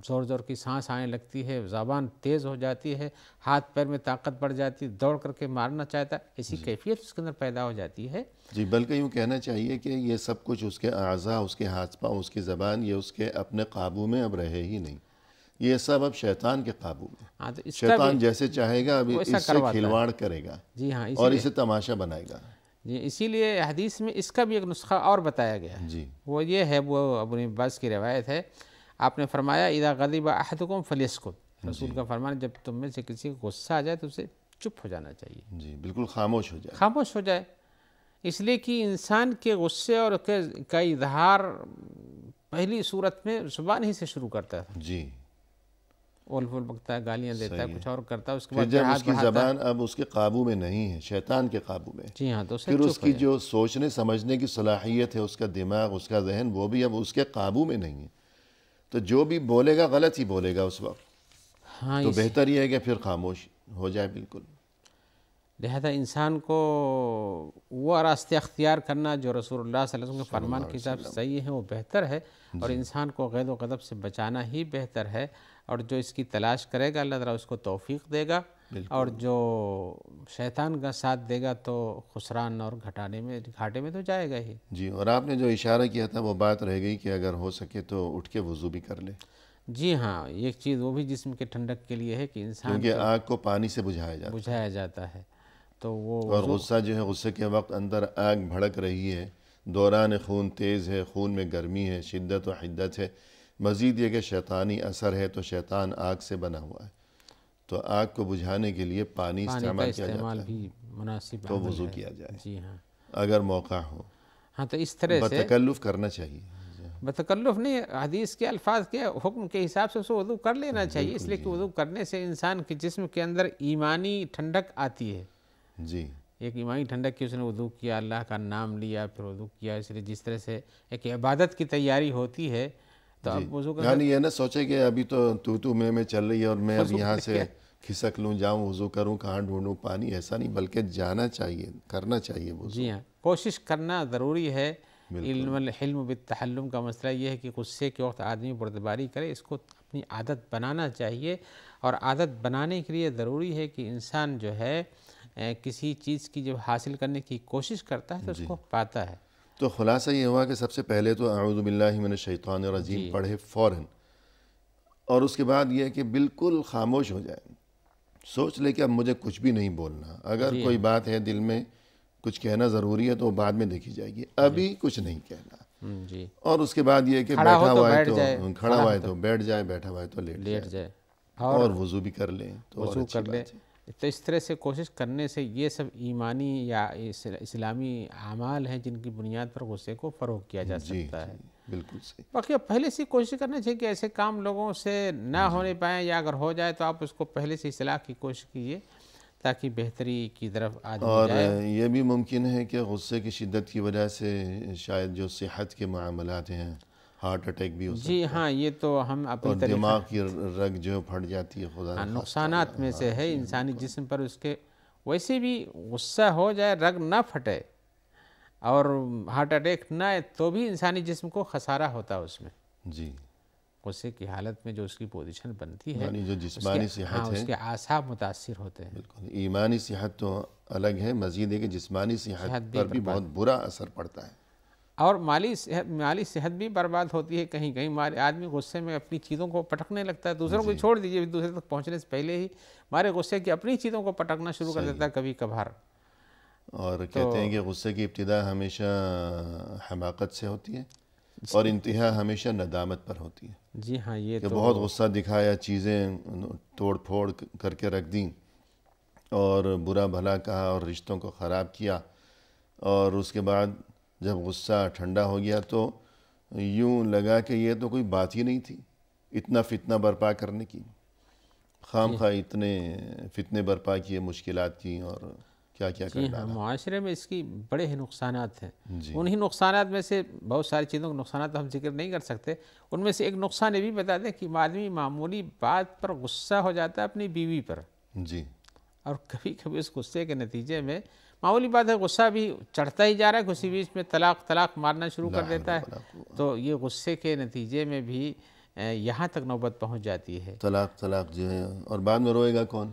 زور زور کی سانس آنے لگتی ہے، زبان تیز ہو جاتی ہے، ہاتھ پیر میں طاقت بڑھ جاتی ہے، دوڑ کر کے مارنا چاہتا ہے، ایسی کیفیت اس کے اندر پیدا ہو جاتی ہے. جی بلکہ یوں کہنا چاہیے کہ یہ سب کچھ اس کے اعضاء، اس کے ہاتھ پاؤں، اس کی زبان، یہ اس کے اپنے قابو میں اب رہے ہی نہیں. یہ سب اب شیطان کے قابو میں. شیطان جیسے چاہے گا اب اس سے کھلواڑ کرے گا. جی ہاں. اور اسے تماشا بنائے گا. جی اسی لیے حدیث میں اس کا بھی ایک نسخہ اور بتایا گیا ہے. جی وہ یہ ہے، وہ ابو عباس کی روایت ہے. آپ نے فرمایا اذا غضب احدکم فلیسکت، رسول کا فرمان جب تم میں سے کسی کو غصہ آ جائے تو اسے چپ ہو جانا چاہیے. جی بالکل خاموش ہو جائے. خاموش ہو جائے. اس لیے کہ انسان کے غصے اور کا اظہار پہلی صورت میں زبان ہی سے شروع کرتا تھا. جی اول پھول بکتا ہے، گالیاں دیتا ہے، کچھ اور کرتا ہے، اس کے بعد جب اس کی زبان اب اس کے قابو میں نہیں ہے، شیطان کے قابو میں. جی ہاں. تو پھر اس کی جو سوچنے سمجھنے کی صلاحیت ہے، اس کا دماغ، اس کا ذہن، وہ بھی اب اس کے قابو میں نہیں ہے. تو جو بھی بولے گا غلط ہی بولے گا اس وقت. ہاں. تو بہتر یہ ہے کہ پھر خاموش ہو جائے بالکل. لہذا انسان کو وہ راستے اختیار کرنا جو رسول اللہ صلی اللہ علیہ وسلم کے فرمان کے حساب سے صحیح ہے وہ بہتر ہے، اور انسان کو غیظ و غضب سے بچانا ہی بہتر ہے. اور جو اس کی تلاش کرے گا اللہ تعالیٰ اس کو توفیق دے گا، اور جو شیطان کا ساتھ دے گا تو خسران اور گھاٹے میں تو جائے گا ہی. جی. اور آپ نے جو اشارہ کیا تھا وہ بات رہ گئی کہ اگر ہو سکے تو اٹھ کے وضو بھی کر لے. جی ہاں. ایک چیز وہ بھی جسم کے ٹھنڈک کے لیے ہے کہ انسان کیونکہ آگ کو پانی سے بجھایا جاتا ہے. تو وہ اور غصہ جو ہے، غصے کے وقت اندر آگ بھڑک رہی ہے، دوران خون تیز ہے، خون میں گرمی ہے، شدت و حدت ہے. مزید یہ کہ شیطانی اثر ہے، تو شیطان آگ سے بنا ہوا ہے، تو آگ کو بجھانے کے لیے پانی استعمال کیا جاتا ہے، بھی مناسب تو وضو کیا جائے. جی ہاں. اگر موقع ہو. ہاں. تو اس طرح سے بتکلف کرنا چاہیے. بتکلف نہیں، حدیث کے الفاظ کے حکم کے حساب سے اسے وضو کر لینا چاہیے، اس لیے کہ وضو کرنے سے انسان کے جسم کے اندر ایمانی ٹھنڈک آتی ہے. جی. ایک ایمانی ٹھنڈک کی اس نے وضو کیا، اللہ کا نام لیا، پھر وضو کیا. اس لیے جس طرح سے ایک عبادت کی تیاری ہوتی ہے تو اب وضو یعنی یہ نہ سوچے کہ ابھی تو میں چل رہی ہے اور میں اب یہاں سے کھسک لوں، جاؤں وضو کروں، کہاں ڈھونڈوں پانی، ایسا نہیں، بلکہ جانا چاہیے، کرنا چاہیے وضو۔ جی ہاں، کوشش کرنا ضروری ہے۔ حلم بالتحلم کا مسئلہ یہ ہے کہ غصے کے وقت آدمی بردباری کرے، اس کو اپنی عادت بنانا چاہیے، اور عادت بنانے کے لیے ضروری ہے کہ انسان جو ہے کسی چیز کی جب حاصل کرنے کی کوشش کرتا ہے تو اس کو پاتا ہے۔ تو خلاصہ یہ ہوا کہ سب سے پہلے تو اعوذ باللہ من الشیطان الرجیم پڑھے فوراً، اور اس کے بعد یہ ہے کہ بالکل خاموش ہو جائے، سوچ لے کہ اب مجھے کچھ بھی نہیں بولنا، اگر کوئی بات ہے دل میں کچھ کہنا ضروری ہے تو وہ بعد میں دیکھی جائے گی، ابھی کچھ نہیں کہنا۔ جی، اور اس کے بعد یہ کہ بیٹھا ہوا ہے تو کھڑا ہوا ہے تو بیٹھ جائے، بیٹھا ہوا ہے تو لیٹ جائے، اور وضو بھی کر لیں تو اور اچھی بات ہے۔ تو اس طرح سے کوشش کرنے سے یہ سب ایمانی یا اسلامی اعمال ہیں جن کی بنیاد پر غصے کو فروغ کیا جا سکتا ہے۔ بالکل صحیح۔ باقی اب پہلے سے کوشش کرنا چاہیے کہ ایسے کام لوگوں سے نہ ہونے پائیں، یا اگر ہو جائے تو آپ اس کو پہلے سے اصلاح کی کوشش کیجیے تاکہ بہتری کی طرف آدمی جائے۔ اور یہ بھی ممکن ہے کہ غصے کی شدت کی وجہ سے شاید جو صحت کے معاملات ہیں، ہارٹ اٹیک بھی ہو سکتا ہے۔ جی ہاں، یہ تو ہم اپنی اور دماغ کی رگ جو پھٹ جاتی ہے، خدا نخواستہ نقصانات میں سے ہے انسانی جسم پر۔ اس کے ویسے بھی غصہ ہو جائے، رگ نہ پھٹے اور ہارٹ اٹیک نہ آئے تو بھی انسانی جسم کو خسارہ ہوتا ہے اس میں۔ جی، غصے کی حالت میں جو اس کی پوزیشن بنتی ہے، یعنی جو جسمانی صحت ہے، اس کے اعصاب متاثر ہوتے ہیں۔ بالکل ایمانی صحت تو الگ ہے، مزید ہے کہ جسمانی صحت پر بھی بہت برا اثر پڑتا ہے، اور مالی صحت بھی برباد ہوتی ہے۔ کہیں کہیں آدمی غصے میں اپنی چیزوں کو پٹکنے لگتا ہے، دوسروں کو چھوڑ دیجیے، دوسرے تک پہنچنے سے پہلے ہی ہمارے غصے کی اپنی چیزوں کو پٹکنا شروع کر دیتا ہے کبھی کبھار۔ اور کہتے ہیں کہ غصے کی ابتدا ہمیشہ حماقت سے ہوتی ہے اور انتہا ہمیشہ ندامت پر ہوتی ہے۔ جی ہاں، یہ کہ تو بہت غصہ دکھایا، چیزیں توڑ پھوڑ کر کے رکھ دیں اور برا بھلا کہا اور رشتوں کو خراب کیا، اور اس کے بعد جب غصہ ٹھنڈا ہو گیا تو یوں لگا کہ یہ تو کوئی بات ہی نہیں تھی، اتنا فتنہ برپا کرنے کی، خام خواہ اتنے فتنے برپا کیے، مشکلات کی، اور کیا کیا کر ڈالا۔ معاشرے میں اس کی بڑے ہی نقصانات ہیں۔ انہی نقصانات میں سے بہت ساری چیزوں کے نقصانات ہم ذکر نہیں کر سکتے، ان میں سے ایک نقصان یہ بھی بتا دیں کہ آدمی معمولی بات پر غصہ ہو جاتا ہے اپنی بیوی پر، جی، اور کبھی کبھی اس غصے کے نتیجے میں معمولی بات ہے غصہ بھی چڑھتا ہی جا رہا ہے، کسی بیچ میں طلاق مارنا شروع کر دیتا ہے، تو یہ غصے کے نتیجے میں بھی یہاں تک نوبت پہنچ جاتی ہے۔ طلاق جو ہے، اور بعد میں روئے گا کون؟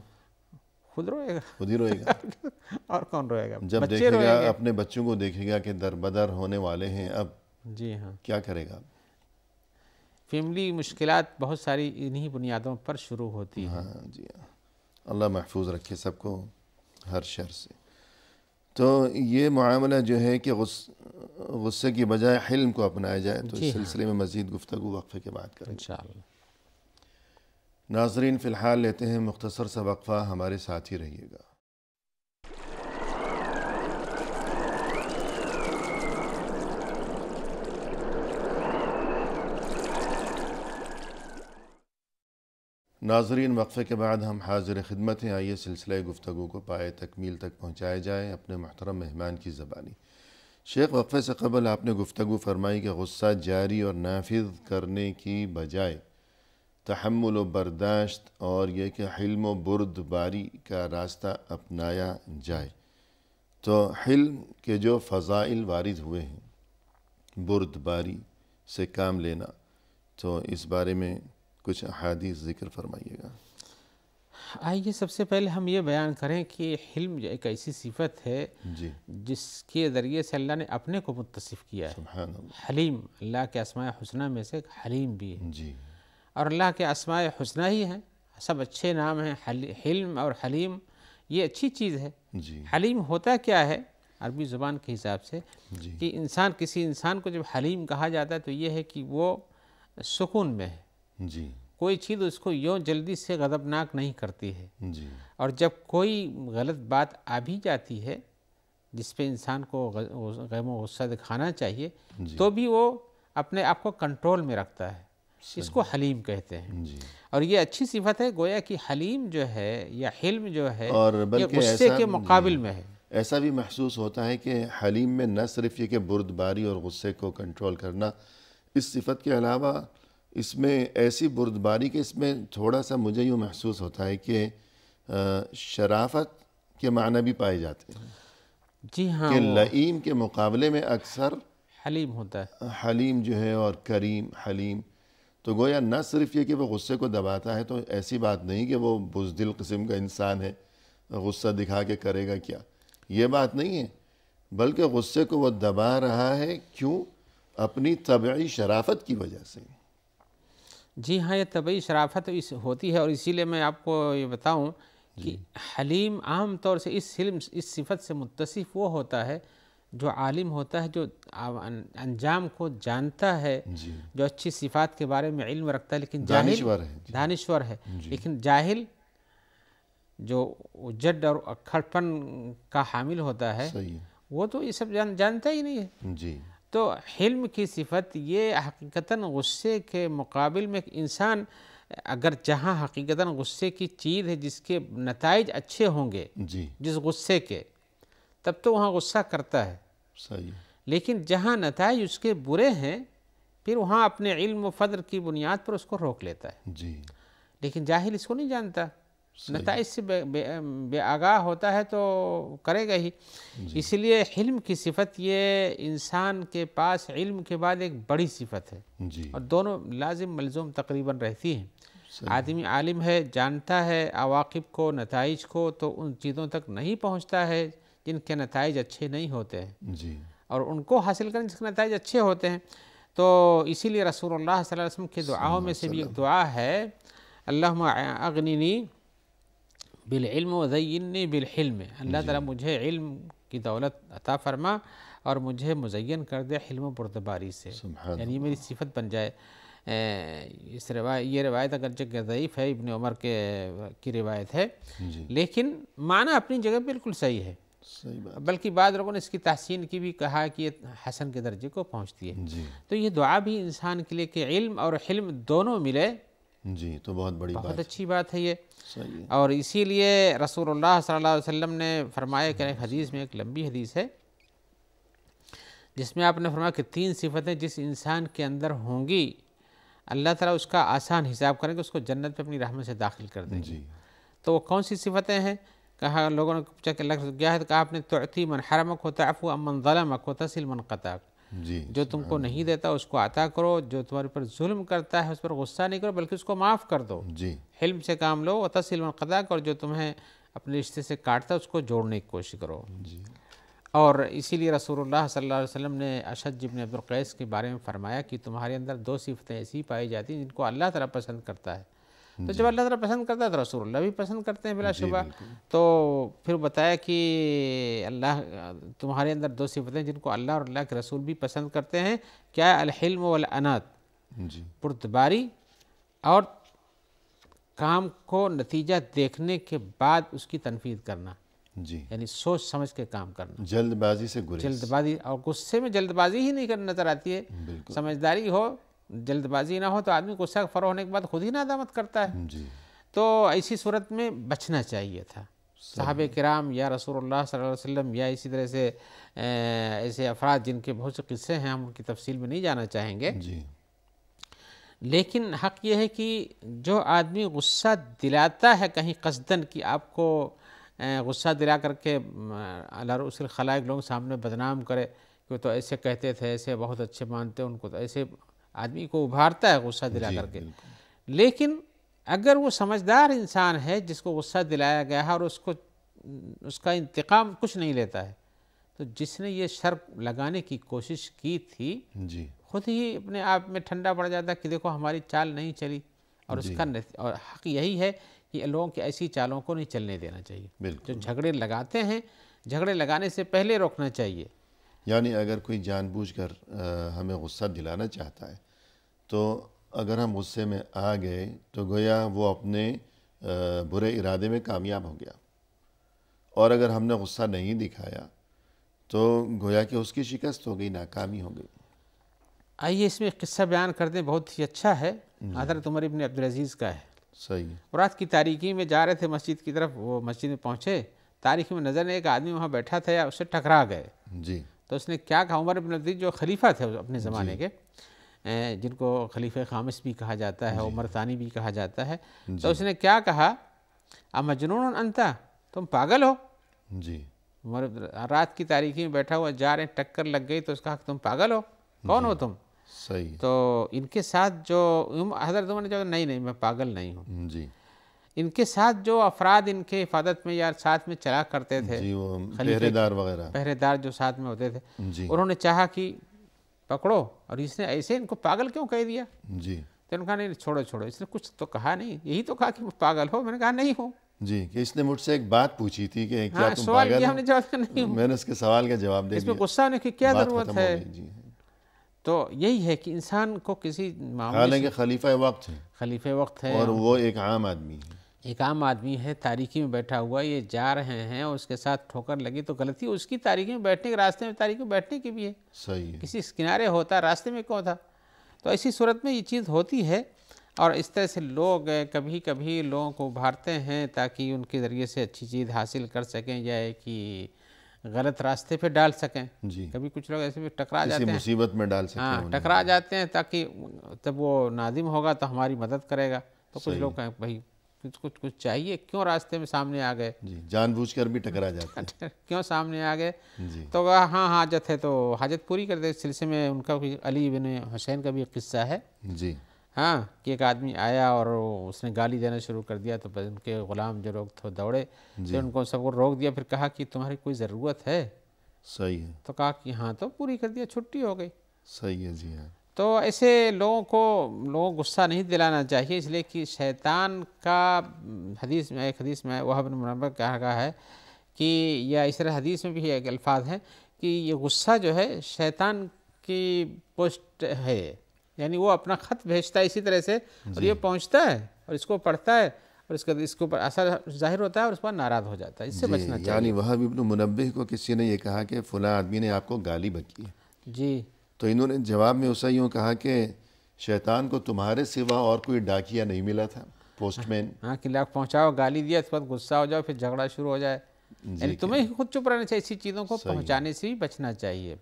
خود روئے گا، خود ہی روئے گا۔ اور کون روئے گا؟ جب دیکھے گا اپنے بچوں کو، دیکھے گا کہ دربدر ہونے والے ہیں، اب جی ہاں، کیا کرے گا؟ فیملی مشکلات بہت ساری انہی بنیادوں پر شروع ہوتی ہیں۔ ہاں جی ہاں، اللہ محفوظ رکھے سب کو ہر شر سے۔ تو یہ معاملہ جو ہے کہ غصے کی بجائے حلم کو اپنایا جائے، تو اس سلسلے میں مزید گفتگو وقفے کے بعد کریں گے انشاءاللہ۔ ناظرین فی الحال لیتے ہیں مختصر سا وقفہ، ہمارے ساتھ ہی رہیے گا۔ ناظرین وقفے کے بعد ہم حاضر خدمت ہیں، آئیے سلسلہ گفتگو کو پائے تکمیل تک پہنچایا جائے اپنے محترم مہمان کی زبانی۔ شیخ، وقفے سے قبل آپ نے گفتگو فرمائی کہ غصہ جاری اور نافذ کرنے کی بجائے تحمل و برداشت اور یہ کہ حلم و بردباری کا راستہ اپنایا جائے۔ تو حلم کے جو فضائل وارد ہوئے ہیں، بردباری سے کام لینا، تو اس بارے میں کچھ احادیث ذکر فرمائیے گا۔ آئیے سب سے پہلے ہم یہ بیان کریں کہ حلم ایک ایسی صفت ہے جی، جس کے ذریعے سے اللہ نے اپنے کو متصف کیا ہے۔ سبحان اللہ۔ حلیم اللہ کے اسماء حسنہ میں سے ایک حلیم بھی ہے، جی، اور اللہ کے اسماء حسنہ ہی ہیں، سب اچھے نام ہیں۔ حلم اور حلیم یہ اچھی چیز ہے۔ جی، حلیم ہوتا کیا ہے عربی زبان کے حساب سے؟ جی، کہ کسی انسان کو جب حلیم کہا جاتا ہے تو یہ ہے کہ وہ سکون میں ہے، جی، کوئی چیز اس کو یوں جلدی سے غضبناک نہیں کرتی ہے، جی، اور جب کوئی غلط بات آ بھی جاتی ہے جس پہ انسان کو غم و غصہ دکھانا چاہیے، تو بھی وہ اپنے آپ کو کنٹرول میں رکھتا ہے، اس کو حلیم کہتے ہیں۔ جی، اور یہ اچھی صفت ہے، گویا کہ حلیم جو ہے یا حلم جو ہے اور یہ بلکہ غصے کے مقابل میں ہے۔ ایسا بھی محسوس ہوتا ہے کہ حلیم میں نہ صرف یہ کہ بردباری اور غصے کو کنٹرول کرنا، اس صفت کے علاوہ اس میں ایسی بردباری کہ اس میں تھوڑا سا مجھے یوں محسوس ہوتا ہے کہ شرافت کے معنی بھی پائے جاتے ہیں جی ہاں، کہ وہ لئیم کے مقابلے میں اکثر حلیم ہوتا ہے۔ حلیم جو ہے، اور کریم حلیم، تو گویا نہ صرف یہ کہ وہ غصے کو دباتا ہے، تو ایسی بات نہیں کہ وہ بزدل قسم کا انسان ہے، غصہ دکھا کے کرے گا کیا، یہ بات نہیں ہے، بلکہ غصے کو وہ دبا رہا ہے، کیوں؟ اپنی طبعی شرافت کی وجہ سے۔ جی ہاں، یہ طبعی شرافت ہوتی ہے، اور اسی لیے میں آپ کو یہ بتاؤں کہ حلیم عام طور سے اس صفت سے متصف وہ ہوتا ہے جو عالم ہوتا ہے، جو انجام کو جانتا ہے، جی، جو اچھی صفات کے بارے میں علم رکھتا ہے، لیکن دانشور ہے۔ جی، دانشور ہے، لیکن جاہل جو جڈ اور اکھڑپن کا حامل ہوتا ہے، صحیح ہے۔ وہ تو یہ سب جانتا ہی نہیں ہے۔ جی، تو حلم کی صفت یہ حقیقتاً غصے کے مقابل میں انسان اگر جہاں حقیقتاً غصے کی چیز ہے جس کے نتائج اچھے ہوں گے جی، جس غصے کے، تب تو وہاں غصہ کرتا ہے، صحیح ہے۔ لیکن جہاں نتائج اس کے برے ہیں پھر وہاں اپنے علم و فضل کی بنیاد پر اس کو روک لیتا ہے، جی، لیکن جاہل اس کو نہیں جانتا، نتائج سے بے آگاہ ہوتا ہے تو کرے گا ہی۔ اس لیے حلم کی صفت یہ انسان کے پاس علم کے بعد ایک بڑی صفت ہے، جی، اور دونوں لازم ملزوم تقریباً رہتی ہیں۔ صحیح۔ آدمی عالم ہے، جانتا ہے عواقب کو، نتائج کو، تو ان چیزوں تک نہیں پہنچتا ہے جن کے نتائج اچھے نہیں ہوتے ہیں، جی، اور ان کو حاصل کرنے جس کے نتائج اچھے ہوتے ہیں۔ تو اسی لیے رسول اللہ صلی اللہ علیہ وسلم کی دعاؤں میں سے بھی ایک دعا ہے، اللہم اغننی بالعلم وزینی بالحلم، اللہ تعالیٰ مجھے علم کی دولت عطا فرما اور مجھے مزین کر دے حلم و بردباری سے، سبحان یعنی یہ میری صفت بن جائے۔ یہ روایت اگرچہ ضعیف ہے، ابن عمر کی روایت ہے، جی، لیکن معنی اپنی جگہ بالکل صحیح ہے، صحیح بات۔ بلکہ بعض لوگوں نے اس کی تحسین کی بھی، کہا کہ یہ حسن کے درجے کو پہنچتی ہے۔ جی، تو یہ دعا بھی انسان کے لیے کہ علم اور حلم دونوں ملے، جی، تو بہت بڑی بہت بات۔ اچھی بات ہے یہ۔ صحیح ہے۔ اور اسی لیے رسول اللہ صلی اللہ علیہ وسلم نے فرمایا کہ ایک حدیث میں، ایک لمبی حدیث ہے جس میں آپ نے فرمایا کہ 3 صفتیں جس انسان کے اندر ہوں گی اللہ تعالیٰ اس کا آسان حساب کریں گے، اس کو جنت پہ اپنی رحمت سے داخل کر دیں گے۔ جی، تو وہ کون سی صفتیں ہیں؟ کہا، لوگوں نے پوچھا کہ اللہ کیا ہے، تو کہا آپ نے تعطی من حرمک وتعفو عمن ظلمک وتصل من قطعک، جی، جو تم کو نہیں دیتا اس کو عطا کرو، جو تمہارے پر ظلم کرتا ہے اس پر غصہ نہیں کرو بلکہ اس کو معاف کر دو، جی، حلم سے کام لو، وتصل من قطعک، اور جو تمہیں اپنے رشتے سے کاٹتا ہے اس کو جوڑنے کی کوشش کرو۔ جی، اور اسی لیے رسول اللہ صلی اللہ علیہ وسلم نے اشج بن عبد القیس کے بارے میں فرمایا کہ تمہارے اندر 2 صفتیں ایسی پائی جاتی ہیں جن کو اللہ تعالیٰ پسند کرتا ہے، تو جب اللہ تعالیٰ پسند کرتا ہے تو رسول اللہ بھی پسند کرتے ہیں بلا شبہ۔ تو پھر بتایا کہ اللہ تمہارے اندر 2 صفتیں جن کو اللہ اور اللہ کے رسول بھی پسند کرتے ہیں، کیا ہے؟ الحلم والانات، جی، بردباری اور کام کو نتیجہ دیکھنے کے بعد اس کی تنفیذ کرنا، جی، یعنی سوچ سمجھ کے کام کرنا، جلد بازی سے گریز۔ جلد بازی، اور غصے میں جلد بازی ہی نہیں کرنا نظر آتی ہے، بالکل۔ سمجھداری ہو، جلد بازی نہ ہو تو آدمی غصہ فرو ہونے کے بعد خود ہی ندامت کرتا ہے۔ جی، تو ایسی صورت میں بچنا چاہیے تھا۔ صحابہ کرام یا رسول اللہ صلی اللہ علیہ وسلم یا اسی طرح سے ایسے افراد جن کے بہت سے قصے ہیں، ہم ان کی تفصیل میں نہیں جانا چاہیں گے، جی، لیکن حق یہ ہے کہ جو آدمی غصہ دلاتا ہے کہیں قصدن کہ آپ کو غصہ دلا کر کے اللہ رسول خلائق لوگوں سامنے بدنام کرے کہ وہ تو ایسے کہتے تھے، ایسے بہت اچھے مانتے ان کو، تو ایسے آدمی کو ابھارتا ہے غصہ دلا کر کے۔ لیکن اگر وہ سمجھدار انسان ہے جس کو غصہ دلایا گیا ہے اور اس کا انتقام کچھ نہیں لیتا ہے، تو جس نے یہ شر لگانے کی کوشش کی تھی جی، خود ہی اپنے آپ میں ٹھنڈا پڑ جاتا ہے کہ دیکھو ہماری چال نہیں چلی، اور اس کا اور حق یہی ہے کہ لوگوں کی ایسی چالوں کو نہیں چلنے دینا چاہیے۔ بالکل۔ جو جھگڑے لگاتے ہیں، جھگڑے لگانے سے پہلے روکنا چاہیے۔ یعنی اگر کوئی جان بوجھ کر ہمیں غصہ دلانا چاہتا ہے تو اگر ہم غصے میں آ گئے تو گویا وہ اپنے برے ارادے میں کامیاب ہو گیا، اور اگر ہم نے غصہ نہیں دکھایا تو گویا کہ اس کی شکست ہو گئی، ناکامی ہو گئی۔ آئیے اس میں ایک قصہ بیان کر دیں، بہت ہی اچھا ہے، حضرت عمر ابن عبدالعزیز کا ہے۔ صحیح ہے۔ رات کی تاریکی میں جا رہے تھے مسجد کی طرف، وہ مسجد میں پہنچے، تاریکی میں نظر نہیں، ایک آدمی وہاں بیٹھا تھا یا اس سے ٹکرا گئے، جی، تو اس نے کیا کہا، عمر ابن عبدالعزیز جو خلیفہ تھے اپنے زمانے کے، جن کو خلیفہ خامس بھی کہا جاتا ہے، عمر ثانی بھی کہا جاتا ہے، تو اس نے کیا کہا مجنون انتا، تم پاگل ہو. جی رات کی تاریکی میں بیٹھا ہوا، جا رہے ٹکر لگ گئی تو اس کا تم پاگل ہو، کون ہو تم؟ صحیح. تو ان کے ساتھ جو حضرت عمر نے جو نہیں میں پاگل نہیں ہوں. جی ان کے ساتھ جو افراد ان کے حفاظت میں یا ساتھ میں چلا کرتے تھے، جی وہ پہرے دار وغیرہ. پہرے دار جو ساتھ میں ہوتے تھے، جی انہوں نے چاہا کہ پکڑو، اور اس نے ایسے ان کو پاگل کیوں کہہ دیا؟ جی تو انہوں نے کہا نہیں چھوڑو، اس نے کچھ تو کہا نہیں، یہی تو کہا کہ میں پاگل ہو. میں نے کہا نہیں ہوں. جی کہ اس نے مجھ سے ایک بات پوچھی تھی کہ کیا ہاں تم سوال پاگل کیا، ہو؟ ہم نے جواب دیا نہیں ہوں. میں نے اس کے سوال کا جواب دے اس میں دیا. غصہ ہونے کی کیا بات ضرورت ختم ہو ہے؟ گئی. جی تو یہی ہے کہ انسان کو کسی معاملے حالانکہ خلیفہ وقت ہے خلیفہ وقت ہے، اور وہ ایک عام آدمی ہے. ایک عام آدمی ہے، تاریکی میں بیٹھا ہوا، یہ جا رہے ہیں اور اس کے ساتھ ٹھوکر لگی تو غلطی اس کی تاریکی میں بیٹھنے کے، راستے میں تاریکی میں بیٹھنے کی بھی ہے. صحیح ہے. کسی کنارے ہوتا، راستے میں کیوں تھا؟ تو ایسی صورت میں یہ چیز ہوتی ہے. اور اس طرح سے لوگ کبھی کبھی لوگوں کو ابھارتے ہیں تاکہ ان کے ذریعے سے اچھی چیز حاصل کر سکیں یا کہ غلط راستے پہ ڈال سکیں. جی کبھی کچھ لوگ ایسے بھی ٹکرا کسی جاتے ہیں، مصیبت میں ڈال سکتے ہیں ہاں انہیں. ٹکرا جاتے ہیں تاکہ جب وہ نادم ہوگا تو ہماری مدد کرے گا. تو کچھ صحیح. لوگ کہیں بھائی کچھ چاہیے، کیوں راستے میں سامنے آ گئے؟ جی جان بوجھ کر بھی ٹکرا جاتے ہیں. کیوں سامنے آ گئے؟ جی تو ہاں حاجت ہے تو حاجت پوری کر دے. اس سلسلے میں ان کا علی بن حسین کا بھی ایک قصہ ہے. جی ہاں کہ ایک آدمی آیا اور اس نے گالی دینا شروع کر دیا، تو ان کے غلام جو لوگ تھے دوڑے، جی تو ان کو سب کو روک دیا. پھر کہا کہ تمہاری کوئی ضرورت ہے؟ صحیح ہے. تو کہا کہ ہاں، تو پوری کر دیا، چھٹی ہو گئی. صحیح ہے. جی ہاں. تو ایسے لوگوں کو غصہ نہیں دلانا چاہیے، اس لیے کہ شیطان کا ایک حدیث میں وہب بن منبہ کہا ہے کہ، یا اس طرح حدیث میں بھی ایک الفاظ ہے کہ یہ غصہ جو ہے شیطان کی پوسٹ ہے، یعنی وہ اپنا خط بھیجتا ہے اسی طرح سے، اور یہ پہنچتا ہے اور اس کو پڑھتا ہے اور اس کے اوپر اثر ظاہر ہوتا ہے اور اس پر ناراض ہو جاتا ہے. اس سے بچنا چاہیے. یعنی وہب ابن منبہ کو کسی نے یہ کہا کہ فلاں آدمی نے آپ کو گالی بکی ہے، جی تو انہوں نے جواب میں اسے یوں کہا کہ شیطان کو تمہارے سوا اور کوئی ڈاکیا نہیں ملا تھا، پوسٹ مین. ہاں کہ لاکھ پہنچاؤ، گالی دیا، اس کے بعد غصہ ہو جاؤ، پھر جھگڑا شروع ہو جائے. یعنی تمہیں خود چپ رہنا چاہیے، اسی چیزوں کو پہنچانے سے بھی بچنا چاہیے.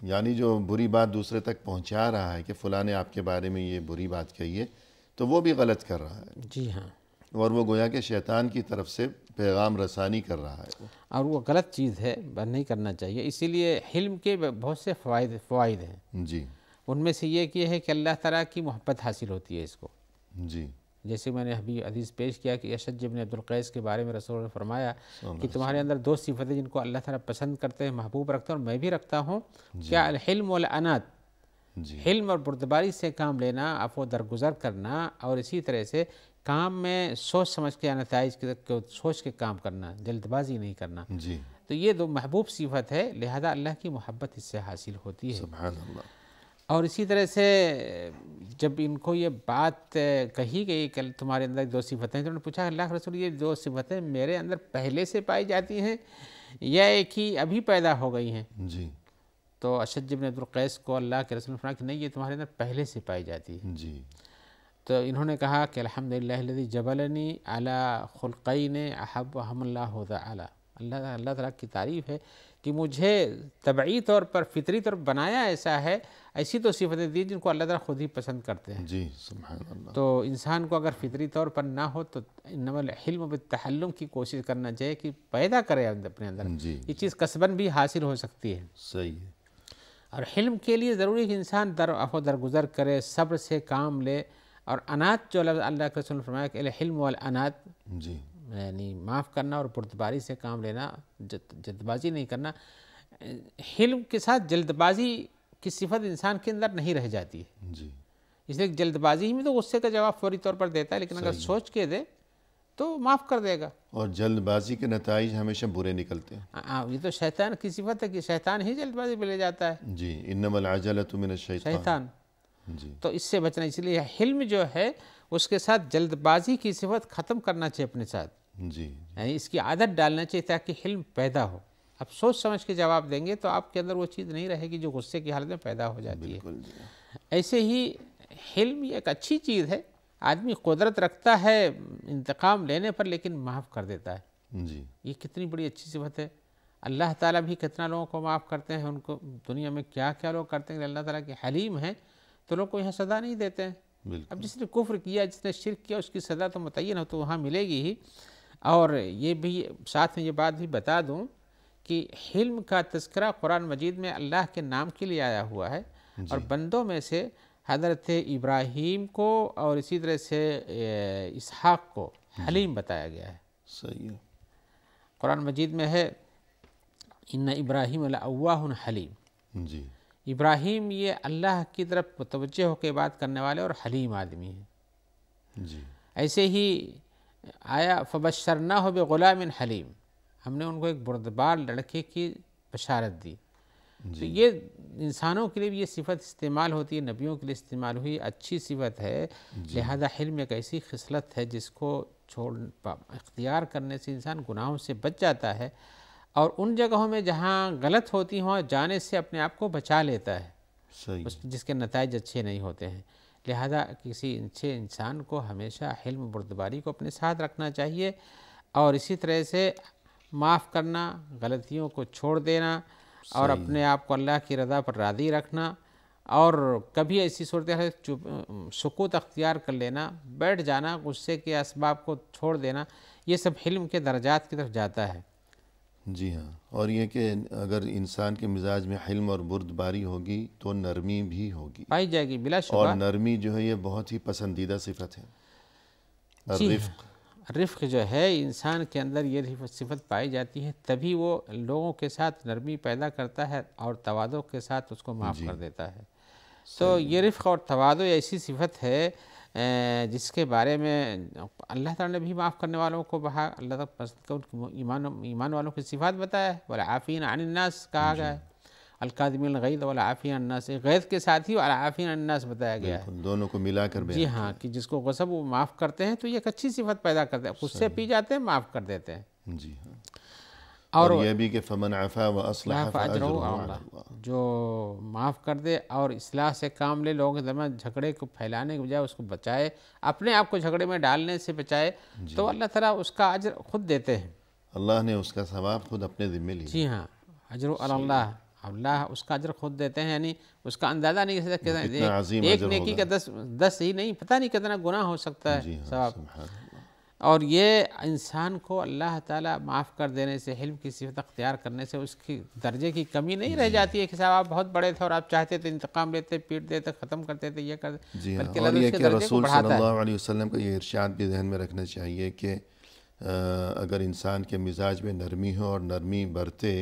یعنی جو بری بات دوسرے تک پہنچا رہا ہے کہ فلاں نے آپ کے بارے میں یہ بری بات کہی ہے، تو وہ بھی غلط کر رہا ہے. جی ہاں. اور وہ گویا کہ شیطان کی طرف سے پیغام رسانی کر رہا ہے. اور وہ غلط چیز ہے، نہیں کرنا چاہیے. اسی لیے حلم کے بہت سے فوائد ہیں. جی ان میں سے یہ ہے کہ اللہ تعالیٰ کی محبت حاصل ہوتی ہے اس کو. جی جیسے میں نے ابھی حدیث پیش کیا کہ اشج بن عبد القیس کے بارے میں رسول نے فرمایا کہ تمہارے اندر دو صفتیں جن کو اللہ تعالیٰ پسند کرتے ہیں، محبوب رکھتے ہیں، اور میں بھی رکھتا ہوں. کیا؟ الحلم والعنات. جی حلم اور بردباری سے کام لینا، عفو درگزر کرنا، اور اسی طرح سے کام میں سوچ سمجھ کے، نتائج کو سوچ کے کام کرنا، جلد بازی نہیں کرنا. جی تو یہ دو محبوب صفت ہے، لہذا اللہ کی محبت اس سے حاصل ہوتی ہے. سبحان اللہ. اور اسی طرح سے جب ان کو یہ بات کہی گئی کہ تمہارے اندر دو صفتیں، تو انہوں نے پوچھا اللہ کے رسول یہ دو صفتیں میرے اندر پہلے سے پائی جاتی ہیں یا ایک ہی ابھی پیدا ہو گئی ہیں؟ جی تو اشج بن عبد القیس کو اللہ کے رسول نے فرمایا کہ نہیں، یہ تمہارے اندر پہلے سے پائی جاتی ہے. جی تو انہوں نے کہا کہ الحمدللہ الذی جبلنی علی خلقین احبہم اللہ تعالی. اللہ تعالیٰ کی تعریف ہے کہ مجھے طبعی طور پر، فطری طور پر بنایا ایسا ہے، ایسی تو صفتیں دی جن کو اللہ تعالیٰ خود ہی پسند کرتے ہیں. جی سبحان اللہ. تو انسان کو اگر فطری طور پر نہ ہو تو انما الحلم بالتحلم کی کوشش کرنا چاہیے کہ پیدا کرے اپنے اندر. جی یہ چیز کسباً بھی حاصل ہو سکتی ہے. صحیح ہے. اور حلم کے لیے ضروری ہے کہ انسان عفو درگزر کرے، صبر سے کام لے. اور انات جو لفظ اللہ کے رسول نے فرمایا کہ الحلم والانات، جی یعنی معاف کرنا اور بردباری سے کام لینا، جلد بازی نہیں کرنا. حلم کے ساتھ جلد بازی کی صفت انسان کے اندر نہیں رہ جاتی ہے. جی اس لیے جلد بازی ہی میں تو غصے کا جواب فوری طور پر دیتا ہے، لیکن اگر سوچ کے دے تو معاف کر دے گا. اور جلد بازی کے نتائج ہمیشہ برے نکلتے ہیں. یہ تو شیطان کی صفت ہے کہ شیطان ہی جلد بازی پہ لے جاتا ہے. جی انما العجلۃ من الشیطان. جی تو اس سے بچنا. اس لیے حلم جو ہے اس کے ساتھ جلد بازی کی صفت ختم کرنا چاہیے اپنے ساتھ. جی یعنی اس کی عادت ڈالنا چاہیے تاکہ حلم پیدا ہو. اب سوچ سمجھ کے جواب دیں گے تو آپ کے اندر وہ چیز نہیں رہے گی جو غصے کی حالت میں پیدا ہو جاتی ہے. بالکل. جی ایسے ہی حلم ایک اچھی چیز ہے. آدمی قدرت رکھتا ہے انتقام لینے پر لیکن معاف کر دیتا ہے. جی یہ کتنی بڑی اچھی صفت ہے. اللہ تعالیٰ بھی کتنا لوگوں کو معاف کرتے ہیں. ان کو دنیا میں کیا کیا لوگ کرتے ہیں. اللہ تعالیٰ کے حلیم ہیں تو لوگ کو یہاں سزا نہیں دیتے ہیں. اب جس نے کفر کیا، جس نے شرک کیا، اس کی سزا تو متعین ہو تو وہاں ملے گی ہی. اور یہ بھی ساتھ میں یہ بات بھی بتا دوں کہ حلم کا تذکرہ قرآن مجید میں اللہ کے نام کے لیے آیا ہوا ہے، اور بندوں میں سے حضرت ابراہیم کو اور اسی طرح سے اسحاق کو حلیم بتایا گیا ہے۔ صحیح ہے۔ قرآن مجید میں ہے ان ابراہیم لأواہ حلیم، جی ابراہیم یہ اللہ کی طرف متوجہ ہو کے بات کرنے والے اور حلیم آدمی ہیں۔ جی ایسے ہی آیا فبشرناہ بغلام حلیم، ہم نے ان کو ایک بردبار لڑکے کی بشارت دی۔ تو یہ انسانوں کے لیے بھی یہ صفت استعمال ہوتی ہے، نبیوں کے لیے استعمال ہوئی، اچھی صفت ہے۔ لہذا حلم ایک ایسی خصلت ہے جس کو اختیار کرنے سے انسان گناہوں سے بچ جاتا ہے، اور ان جگہوں میں جہاں غلط ہوتی ہوں جانے سے اپنے آپ کو بچا لیتا ہے، صحیح۔ جس کے نتائج اچھے نہیں ہوتے ہیں۔ لہذا کسی اچھے انسان کو ہمیشہ حلم بردباری کو اپنے ساتھ رکھنا چاہیے، اور اسی طرح سے معاف کرنا، غلطیوں کو چھوڑ دینا، اور اپنے آپ کو اللہ کی رضا پر راضی رکھنا، اور کبھی ایسی صورتحال سکوت اختیار کر لینا، بیٹھ جانا، غصے کے اسباب کو چھوڑ دینا، یہ سب حلم کے درجات کی طرف جاتا ہے۔ جی ہاں، اور یہ کہ اگر انسان کے مزاج میں حلم اور بردباری ہوگی تو نرمی بھی ہوگی، پائی جائے گی بلا شبہ۔ اور نرمی جو ہے یہ بہت ہی پسندیدہ صفت ہے۔ الرفق، رفق جو ہے انسان کے اندر یہ صفت پائی جاتی ہے، تبھی وہ لوگوں کے ساتھ نرمی پیدا کرتا ہے اور تواضع کے ساتھ اس کو معاف کر دیتا ہے۔ تو یہ رفق اور تواضع ایسی صفت ہے جس کے بارے میں اللہ تعالیٰ نے بھی معاف کرنے والوں کو بہا، اللہ تعالیٰ پسند کا ایمان والوں کی صفات بتایا ہے، والعافین عن الناس کہا گیا ہے، الکاظمین الغیظ والعافین عن الناس، غیظ کے ساتھ ہی والعافین عن الناس بتایا گیا ہے۔ دونوں کو ملا کر بیان۔ جی ہاں، کہ جس کو غصب وہ معاف کرتے ہیں تو یہ ایک اچھی صفت پیدا کرتے ہیں، غصے پی جاتے ہیں معاف کر دیتے ہیں۔ جی ہاں، اور یہ بھی کہ فمن عفا واصلح فاجرہ علی اللہ، جو معاف کر دے اور اصلاح سے کام لے، لوگوں کے درمیان جھگڑے کو پھیلانے کے بجائے اس کو بچائے، اپنے آپ کو جھگڑے میں ڈالنے سے بچائے، تو اللہ تعالیٰ اس کا اجر خود دیتے ہیں۔ اللہ نے اس کا ثواب خود اپنے ذمہ لیا۔ جی ہاں، اجر علی اللہ، اللہ اس کا اجر خود دیتے ہیں، یعنی اس کا اندازہ نہیں کر سکتے، ایک نیکی کا 10 ہی نہیں، پتہ نہیں کتنا گناہ ہو سکتا ہے ثواب۔ اور یہ انسان کو اللہ تعالیٰ معاف کر دینے سے، حلم کی صفت اختیار کرنے سے اس کی درجے کی کمی نہیں رہ جاتی ہے کہ صاحب آپ بہت بڑے تھے اور آپ چاہتے تھے انتقام لیتے، پیٹ دیتے، ختم کرتے تھے، یہ کرتے، جی ہاں، بلکہ اور اللہ یہ اس کے کہ درجے کو رسول صلی بڑھاتا ہے۔ اللہ علیہ وسلم کا یہ ارشاد بھی ذہن میں رکھنا چاہیے کہ اگر انسان کے مزاج میں نرمی ہو اور نرمی برتے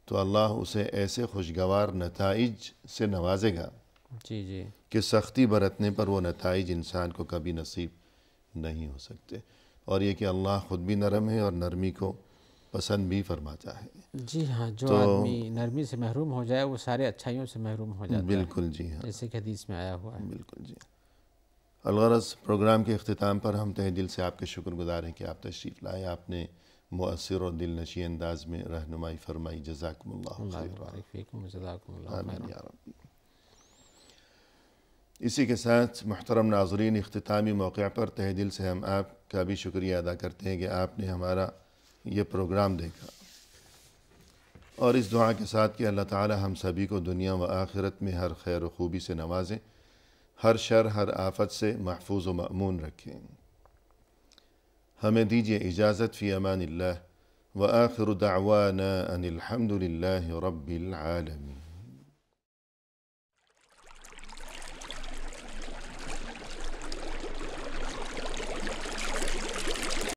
تو اللہ اسے ایسے خوشگوار نتائج سے نوازے گا جی جی، کہ سختی برتنے پر وہ نتائج انسان کو کبھی نصیب نہیں ہو سکتے، اور یہ کہ اللہ خود بھی نرم ہے اور نرمی کو پسند بھی فرماتا ہے۔ جی ہاں، جو آدمی نرمی سے محروم ہو جائے وہ سارے اچھائیوں سے محروم ہو جاتا ہے، بالکل جی ہاں، جیسے کہ حدیث میں آیا ہوا ہے۔ بالکل جی۔ الغرض پروگرام کے اختتام پر ہم تہ دل سے آپ کے شکر گزار ہیں کہ آپ تشریف لائے، آپ نے مؤثر اور دل نشیں انداز میں رہنمائی فرمائی، جزاکم اللہ اللہ خیر۔ یبارک فیکم، جزاکم اللہ آمین خیرا۔ یا رب۔ اسی کے ساتھ محترم ناظرین، اختتامی موقع پر تہ دل سے ہم آپ کا بھی شکریہ ادا کرتے ہیں کہ آپ نے ہمارا یہ پروگرام دیکھا، اور اس دعا کے ساتھ کہ اللہ تعالی ہم سبھی کو دنیا و آخرت میں ہر خیر و خوبی سے نوازیں، ہر شر ہر آفت سے محفوظ و مأمون رکھیں۔ ہمیں دیجیے اجازت، فی امان اللہ، وآخر دعوانا ان الحمد للہ رب العالمین۔